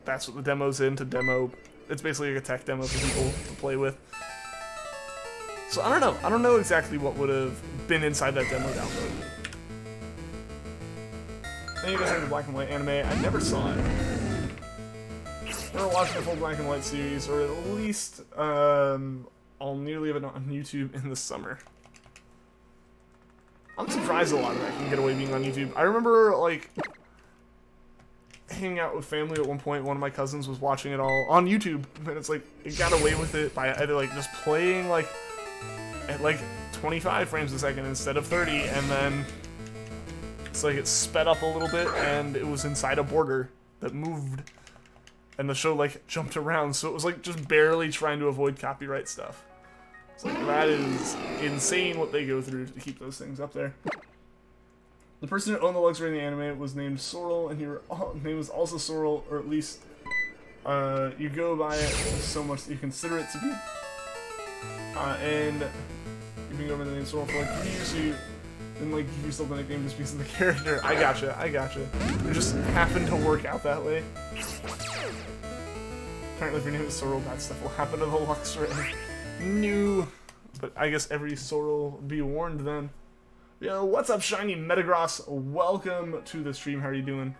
that's what the demo's in, to demo. It's basically like a tech demo for people to play with. So I don't know. I don't know exactly what would have been inside that demo download. Then you guys have the black and white anime. I never saw it. Never watched the full black and white series, or at least I'll nearly have it on YouTube in the summer. I'm surprised a lot of that can get away being on YouTube. I remember, like, hanging out with family at one point. One of my cousins was watching it all on YouTube, and it's like, it got away with it by either, like, just playing, like, at, like, 25 frames a second instead of 30, and then it's like it sped up a little bit, and it was inside a border that moved, and the show, like, jumped around, so it was, like, just barely trying to avoid copyright stuff. It's like, that is insane what they go through to keep those things up there. The person who owned the Luxray in the anime was named Sorrel, and your name was also Sorrel, or at least you go by it so much that you consider it to be. And you've been going by the name Sorrel for like 3 years, so and like give yourself a nickname just because of the character. I gotcha, I gotcha. It just happened to work out that way. Apparently if your name is Sorrel, bad stuff will happen to the Luxray. New. But I guess every Sorrel be warned then. Yo, what's up, Shiny Metagross? Welcome to the stream. How are you doing?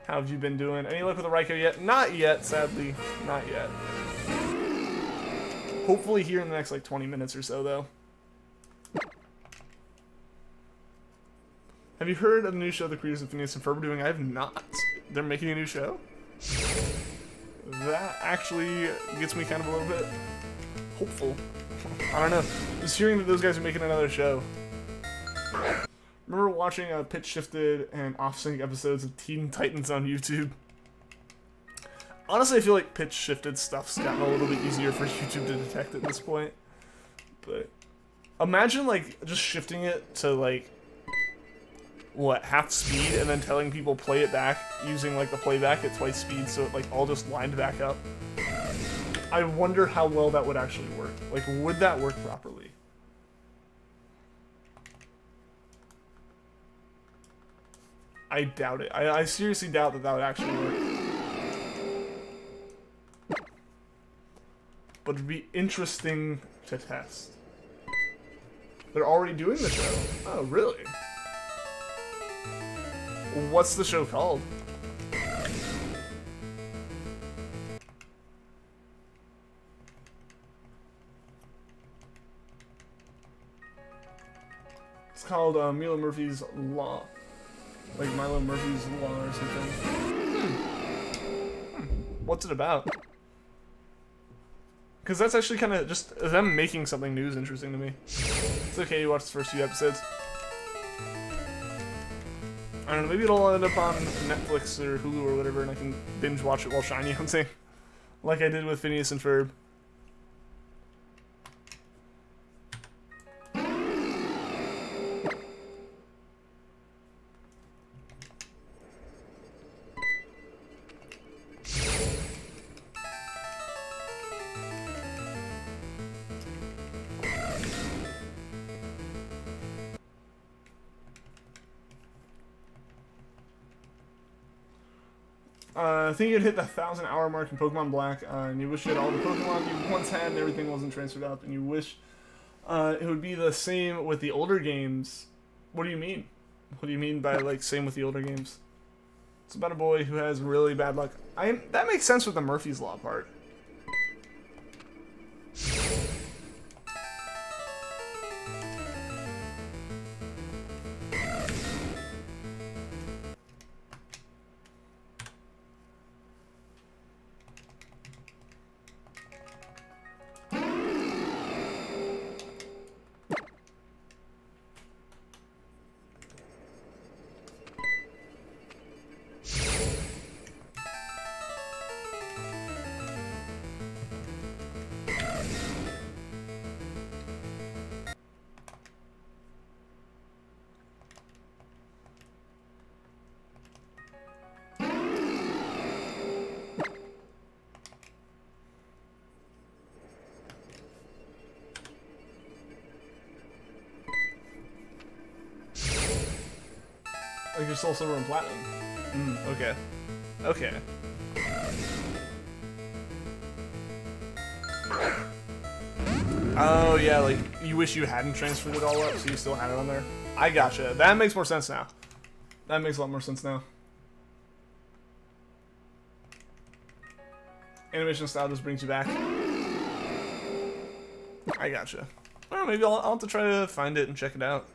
How have you been doing? Any luck with the Raikou yet? Not yet, sadly. Not yet. Hopefully here in the next like 20 minutes or so, though. Have you heard of the new show the creators of Phineas and Ferb are doing? I have not. They're making a new show? That actually gets me kind of a little bit hopeful. I don't know. Just hearing that those guys are making another show. Remember watching Pitch Shifted and Off Sync episodes of Teen Titans on YouTube? Honestly, I feel like Pitch Shifted stuff's gotten a little bit easier for YouTube to detect at this point. But imagine like just shifting it to like what, half speed, and then telling people play it back using like the playback at twice speed, so it like all just lined back up. I wonder how well that would actually work. Like, would that work properly? I doubt it. I seriously doubt that that would actually work. But it'd be interesting to test. They're already doing the show. Oh, really? What's the show called? It's called Milo Murphy's Law. Like Milo Murphy's Law or something. What's it about? Because that's actually kind of just them making something new is interesting to me. It's okay, you watch the first few episodes. I don't know, maybe it'll end up on Netflix or Hulu or whatever, and I can binge watch it while shiny hunting. Like I did with Phineas and Ferb. I think you'd hit the 1,000-hour mark in Pokemon Black, and you wish you had all the Pokemon you once had and everything wasn't transferred up, and you wish it would be the same with the older games. What do you mean? What do you mean by, like, same with the older games? It's about a boy who has really bad luck. That makes sense with the Murphy's Law part. Like your Soul Silver and Platinum. Okay. Okay. Oh yeah, like you wish you hadn't transferred it all up, so you still had it on there. I gotcha. That makes more sense now. That makes a lot more sense now. Animation style just brings you back. I gotcha. I don't know, maybe I'll have to try to find it and check it out.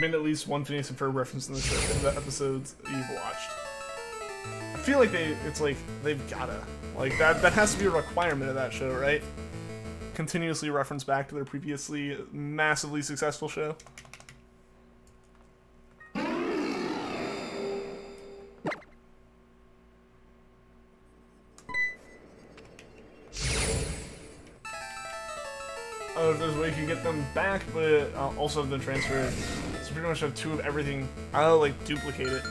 Been at least one Phineas and Ferb reference in the show in the episodes you've watched. I feel like it's like they've gotta like that has to be a requirement of that show, right? Continuously reference back to their previously massively successful show. there's a way you can get them back, but also have them transferred. So pretty much have 2 of everything. I'll like duplicate it.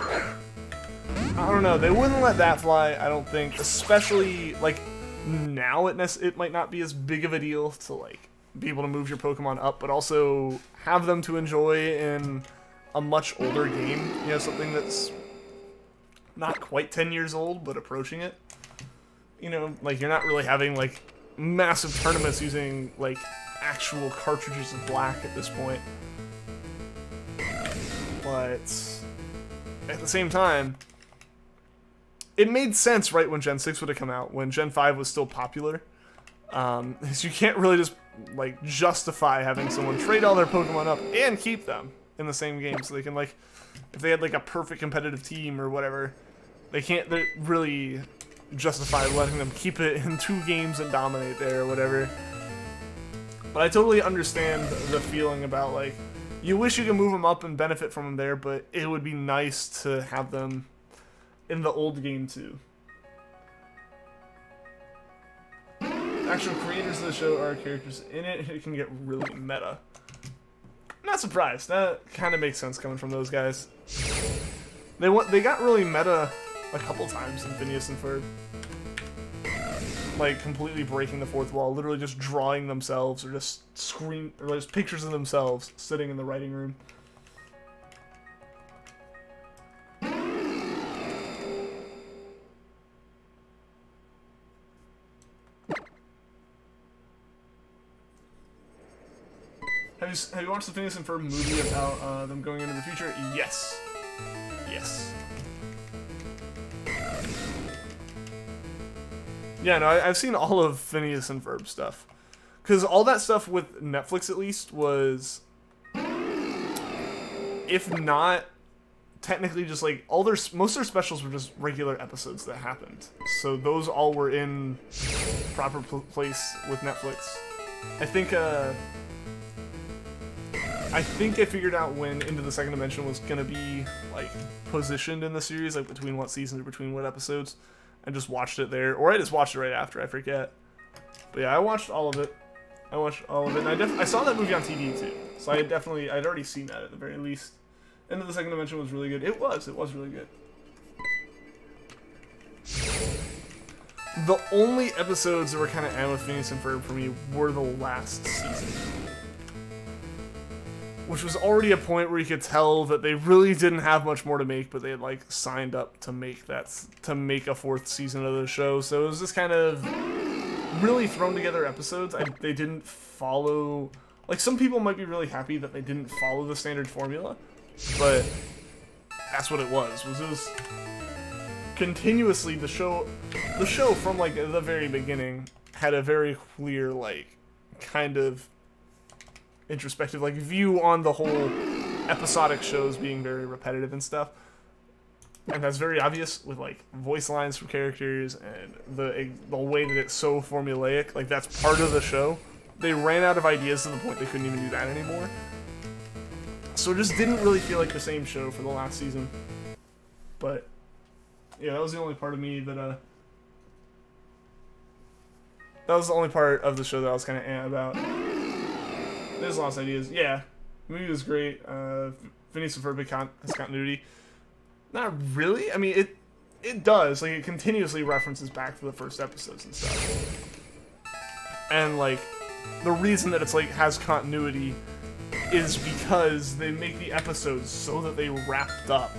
I don't know. They wouldn't let that fly, I don't think. Especially like now, it might not be as big of a deal to like be able to move your Pokemon up, but also have them to enjoy in a much older game. You know, something that's not quite 10 years old, but approaching it. You know, like you're not really having like massive tournaments using like actual cartridges of black at this point. But at the same time, it made sense right when Gen 6 would have come out, when Gen 5 was still popular. So you can't really just like justify having someone trade all their Pokemon up and keep them in the same game, so they can like, if they had like a perfect competitive team or whatever, they can't really justify letting them keep it in 2 games and dominate there or whatever. But I totally understand the feeling about like, you wish you could move them up and benefit from them there, but it would be nice to have them in the old game too. The actual creators of the show are characters in it. It can get really meta. Not surprised. That kind of makes sense coming from those guys. They got really meta a couple times in Phineas and Ferb. Like completely breaking the 4th wall, literally just drawing themselves, or just just pictures of themselves sitting in the writing room. Have you watched the Phineas and Ferb movie about them going into the future? Yes. Yes. Yeah, no, I've seen all of Phineas and Ferb stuff. Because all that stuff with Netflix, at least, was, if not technically just like, most of their specials were just regular episodes that happened. So those all were in proper place with Netflix. I think I figured out when Into the Second Dimension was gonna be like positioned in the series, like between what seasons or between what episodes, and just watched it there, or I just watched it right after, I forget. But yeah, I watched all of it. And I saw that movie on TV too, so I'd already seen that at the very least. Into the Second Dimension was really good. It was really good. The only episodes that were kind of with Phineas and Ferb for me were the last season, which was already a point where you could tell that they really didn't have much more to make, but they had like signed up to make a 4th season of the show. So it was just kind of really thrown together episodes. They didn't follow, like, some people might be really happy that they didn't follow the standard formula, but that's what it was continuously the show from like the very beginning had a very clear, like, kind of introspective, like, view on the whole episodic shows being very repetitive and stuff. And that's very obvious with, like, voice lines from characters and the way that it's so formulaic. Like, that's part of the show. They ran out of ideas to the point they couldn't even do that anymore. So it just didn't really feel like the same show for the last season. But yeah, that was the only part of me that that was the only part of the show that I was kind of about. There's lots of ideas. Yeah, the movie was great. Phineas and Ferb has continuity. Not really. I mean, it does. Like, it continuously references back to the first episodes and stuff. And like, the reason that it's like has continuity is because they make the episodes so that they wrapped up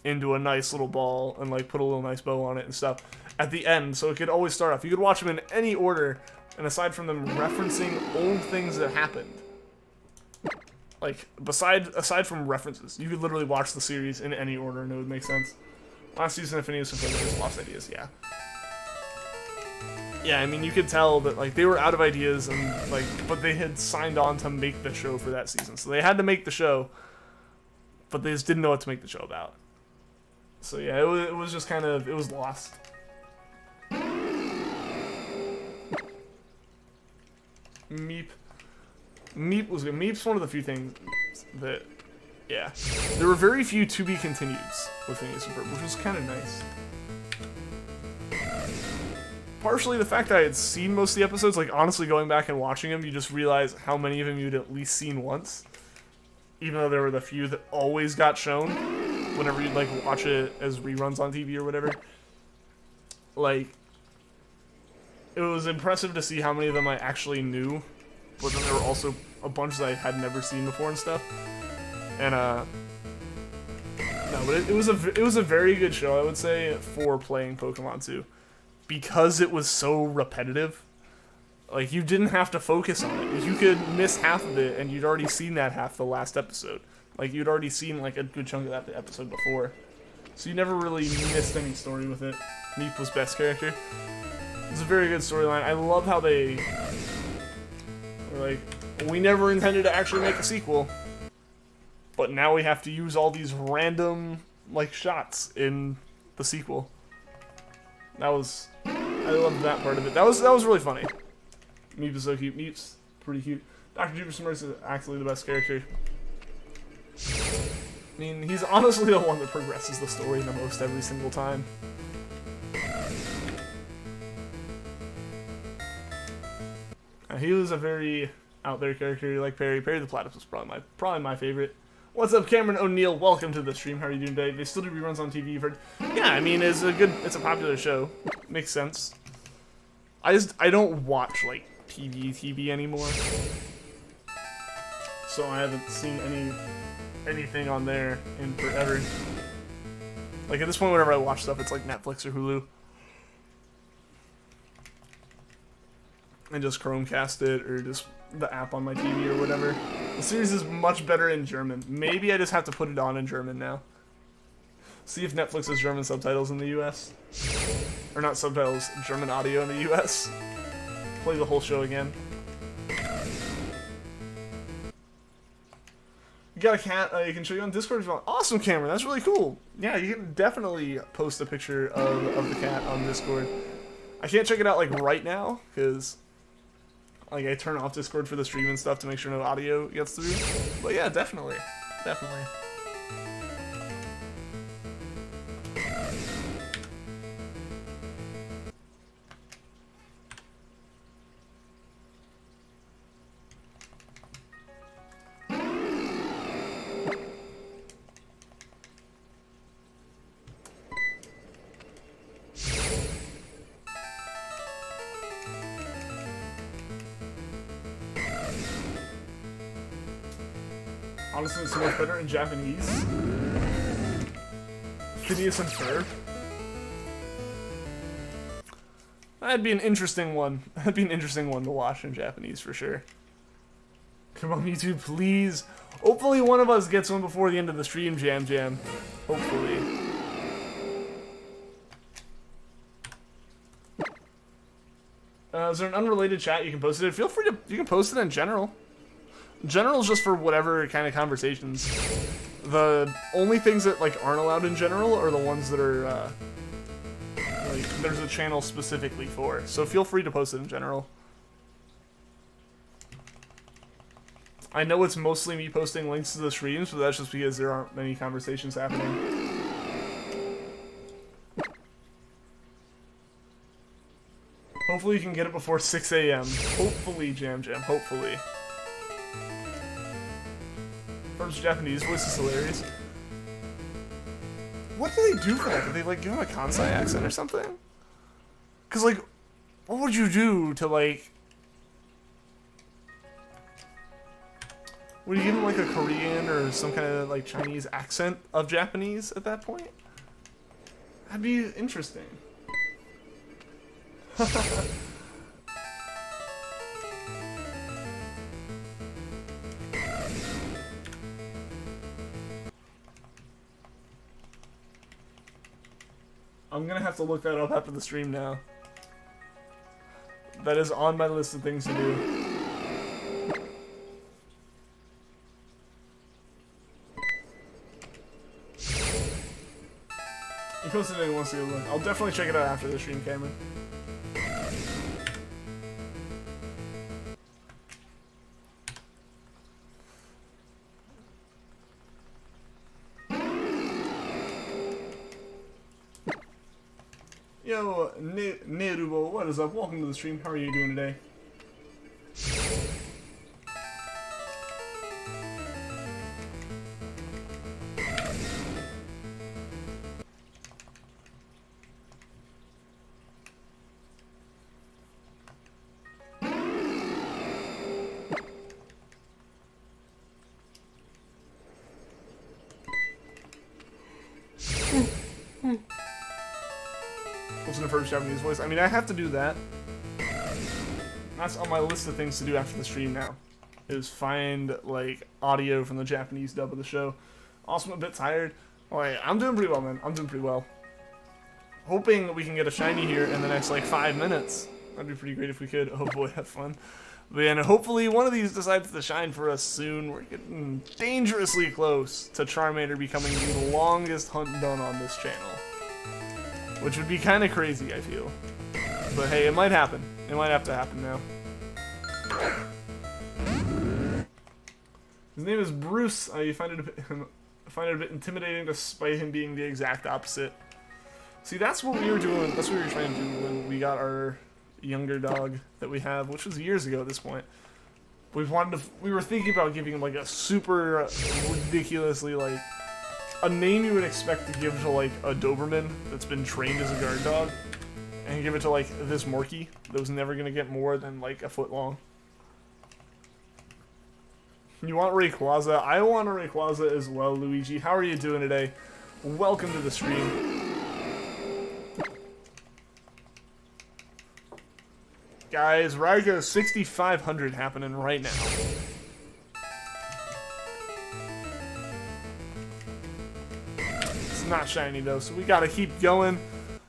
into a nice little ball and like put a little nice bow on it and stuff at the end, so it could always start off. You could watch them in any order, and aside from them referencing old things that happened, like aside from references, you could literally watch the series in any order and it would make sense. Last season of Phineas and Ferb, there's lost ideas, yeah. Yeah, I mean, you could tell that like they were out of ideas and like, but they had signed on to make the show for that season, so they had to make the show, but they just didn't know what to make the show about. So yeah, it was just kind of, it was lost. Meep was good. Meep's one of the few things that, yeah, there were very few to be continues with Phineas and Ferb, which was kind of nice. partially the fact that I had seen most of the episodes. Like, honestly, going back and watching them, you just realize how many of them you'd at least seen once. Even though there were the few that always got shown whenever you'd, like, watch it as reruns on TV or whatever. Like, it was impressive to see how many of them I actually knew, but then there were also a bunch that I had never seen before and stuff. And, no, but it was a very good show, I would say, for playing Pokemon 2. Because it was so repetitive. Like, you didn't have to focus on it. You could miss half of it, and you'd already seen that half the last episode. Like, you'd already seen, like, a good chunk of that episode before. So you never really missed any story with it. Meep was best character. It's a very good storyline. I love how they were like, we never intended to actually make a sequel, but now we have to use all these random, like, shots in the sequel. I loved that part of it. That was really funny. Meep is so cute. Meep's pretty cute. Dr. Jupiter Smurfs is actually the best character. I mean, he's honestly the one that progresses the story the most every single time. He was a very out there character like Perry. Perry the Platypus was probably my favorite. What's up, Cameron O'Neill? Welcome to the stream. How are you doing today? They still do reruns on TV. You've heard? Yeah, I mean, it's a popular show. Makes sense. I don't watch like TV anymore, so I haven't seen anything on there in forever. Like, at this point, whenever I watch stuff, it's like Netflix or Hulu, and just Chromecast it or just the app on my TV or whatever. The series is much better in German. Maybe I just have to put it on in German now. See if Netflix has German subtitles in the US. Or not subtitles, German audio in the US. Play the whole show again. You got a cat you can show you on Discord if you want. Awesome, Cameron. That's really cool. Yeah, you can definitely post a picture of the cat on Discord. I can't check it out, like, right now, because, like, I turn off Discord for the stream and stuff to make sure no audio gets through. But yeah, definitely. Definitely. Honestly, it's so much better in Japanese. Phineas and Ferb. That'd be an interesting one. That'd be an interesting one to watch in Japanese for sure. Come on, YouTube, please. Hopefully one of us gets one before the end of the stream, Jam. Hopefully. Is there an unrelated chat you can post it in? Feel free to, you can post it in general. General is just for whatever kind of conversations. The only things that, like, aren't allowed in general are the ones that are, like, there's a channel specifically for. So feel free to post it in general. I know it's mostly me posting links to the streams, but that's just because there aren't many conversations happening. Hopefully you can get it before 6 AM. Hopefully, Jam, hopefully. First Japanese voice is hilarious. What do they do for that? Did they, like, give him a Kansai accent or something? Because, like, what would you do to, like... Would you give him, like, a Korean or some kind of, like, Chinese accent of Japanese at that point? That'd be interesting. I'm gonna have to look that up after the stream now. That is on my list of things to do. You posted it once you look. I'll definitely check it out after the stream, Cameron. Yo, Nerubo, what is up? Welcome to the stream. How are you doing today? Listen to first Japanese voice. I mean, I have to do that. That's on my list of things to do after the stream now. Is find, like, audio from the Japanese dub of the show. Also, I'm a bit tired. Like, I'm doing pretty well, man. I'm doing pretty well. Hoping we can get a shiny here in the next, like, 5 minutes. That'd be pretty great if we could. Oh boy, have fun. But yeah, and hopefully one of these decides to shine for us soon. We're getting dangerously close to Charmander becoming the longest hunt done on this channel. Which would be kind of crazy, I feel. But hey, it might happen. It might have to happen now. His name is Bruce. You find it a bit intimidating despite him being the exact opposite. See, that's what we were doing. That's what we were trying to do when we got our younger dog that we have, which was years ago at this point. We were thinking about giving him like a super ridiculously like a name you would expect to give to like a Doberman that's been trained as a guard dog, and give it to like this Morky that was never gonna get more than like a foot long. You want Rayquaza? I want a Rayquaza as well, Luigi. How are you doing today? Welcome to the stream. Guys, Raikou 6500 happening right now. It's not shiny though, so we gotta keep going.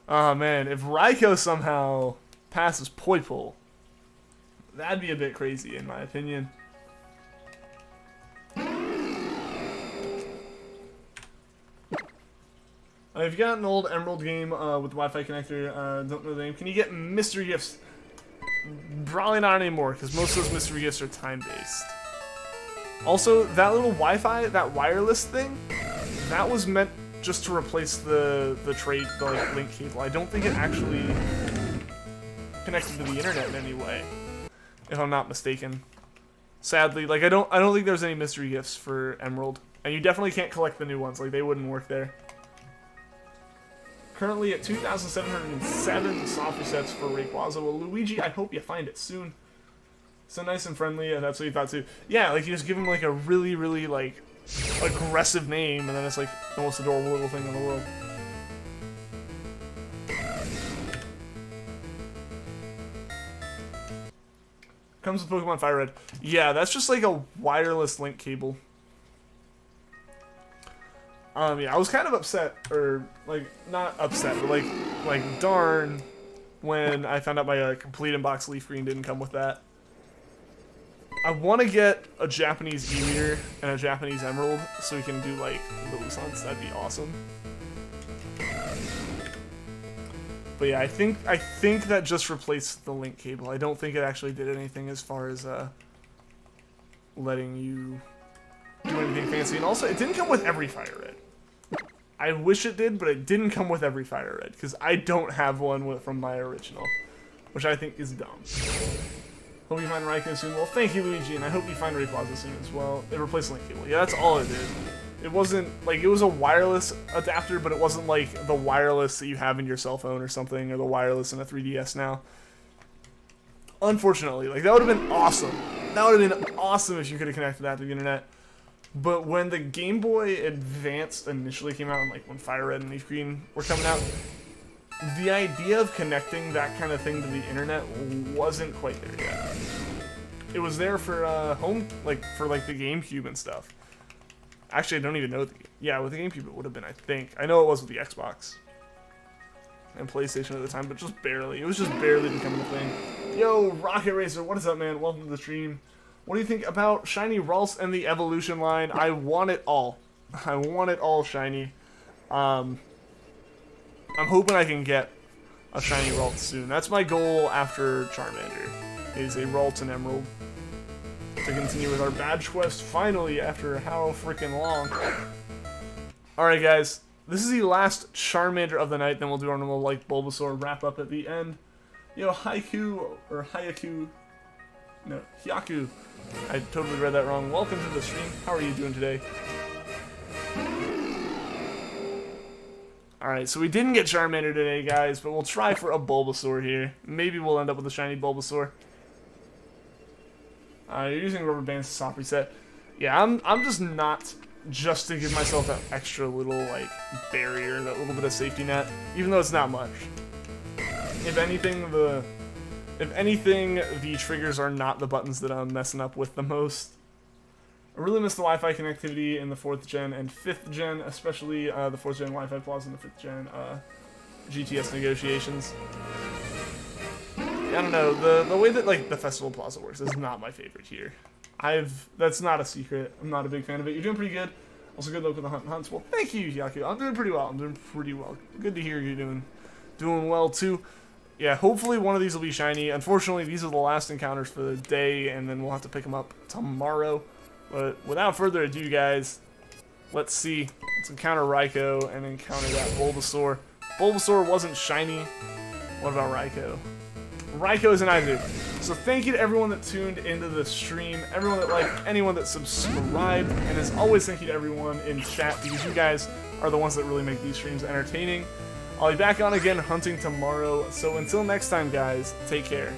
Oh man, if Raikou somehow passes Poipole, that'd be a bit crazy in my opinion. I've got an old Emerald game with the Wi-Fi connector, don't know the name. Can you get mystery gifts? Probably not anymore, because most of those mystery gifts are time-based. Also, that little Wi-Fi, that wireless thing, that was meant just to replace the like, link cable. I don't think it actually connected to the internet in any way, if I'm not mistaken. Sadly, like I don't think there's any mystery gifts for Emerald, and you definitely can't collect the new ones. Like they wouldn't work there. Currently at 2,707 soft resets for Rayquaza. Well, Luigi, I hope you find it soon. So nice and friendly, and that's what you thought too. Yeah, like you just give him like a really, really like aggressive name, and then it's like the most adorable little thing in the world. Comes with Pokemon Fire Red. Yeah, that's just like a wireless link cable. Yeah, I was kind of upset, or, like, not upset, but, like darn, when I found out my complete inbox Leafgreen didn't come with that. I want to get a Japanese E-meter and a Japanese Emerald, so we can do, like, those hunts. That'd be awesome. But yeah, I think that just replaced the link cable. I don't think it actually did anything as far as, letting you do anything fancy. And also, it didn't come with every Fire Red. I wish it did, but it didn't come with every Fire Red, because I don't have one from my original, which I think is dumb. Hope you find Raikou soon. Well, thank you, Luigi, and I hope you find Rayquaza soon as well. It replaced the link cable. Yeah, that's all it did. It wasn't, like, it was a wireless adapter, but it wasn't, like, the wireless that you have in your cell phone or something, or the wireless in a 3DS now. Unfortunately, like, that would have been awesome. That would have been awesome if you could have connected that to the internet. But when the Game Boy Advance initially came out, and like when Fire Red and Leaf Green were coming out, the idea of connecting that kind of thing to the internet wasn't quite there yet. It was there for home, like for like the GameCube and stuff. Actually, I don't even know. Yeah, with the GameCube it would have been, I think. I know it was with the Xbox and PlayStation at the time, but just barely. It was just barely becoming a thing. Yo, Rocket Racer, what is up, man? Welcome to the stream. What do you think about Shiny Ralts and the Evolution line? I want it all. I want it all shiny. I'm hoping I can get a Shiny Ralts soon. That's my goal after Charmander, is a Ralts and Emerald. To continue with our badge quest, finally, after how freaking long. Alright guys, this is the last Charmander of the night. Then we'll do our normal like Bulbasaur wrap up at the end. Yo, Haiku or Hyaku. No, Hyaku. I totally read that wrong. Welcome to the stream. How are you doing today? Alright, so we didn't get Charmander today, guys, but we'll try for a Bulbasaur here. Maybe we'll end up with a shiny Bulbasaur. You're using rubber bands to soft reset. Yeah, I'm just not just to give myself that extra little, like, barrier, that little bit of safety net, even though it's not much. If anything, the triggers are not the buttons that I'm messing up with the most. I really miss the Wi-Fi connectivity in the 4th gen and 5th gen, especially the 4th gen Wi-Fi Plaza and the 5th gen GTS negotiations. I don't know, the way that like the Festival Plaza works is not my favorite here. That's not a secret. I'm not a big fan of it. You're doing pretty good. Also, good luck with the hunts. Well, thank you, Yaku. I'm doing pretty well. Good to hear you're doing well too. Yeah, hopefully one of these will be shiny. Unfortunately, these are the last encounters for the day, and then we'll have to pick them up tomorrow. But without further ado, guys, let's see. Let's encounter Raikou and encounter that Bulbasaur. Bulbasaur wasn't shiny. What about Raikou? Raikou is an either. So thank you to everyone that tuned into the stream, everyone that liked, anyone that subscribed, and as always, thank you to everyone in chat, because you guys are the ones that really make these streams entertaining. I'll be back on again hunting tomorrow, so until next time, guys, take care.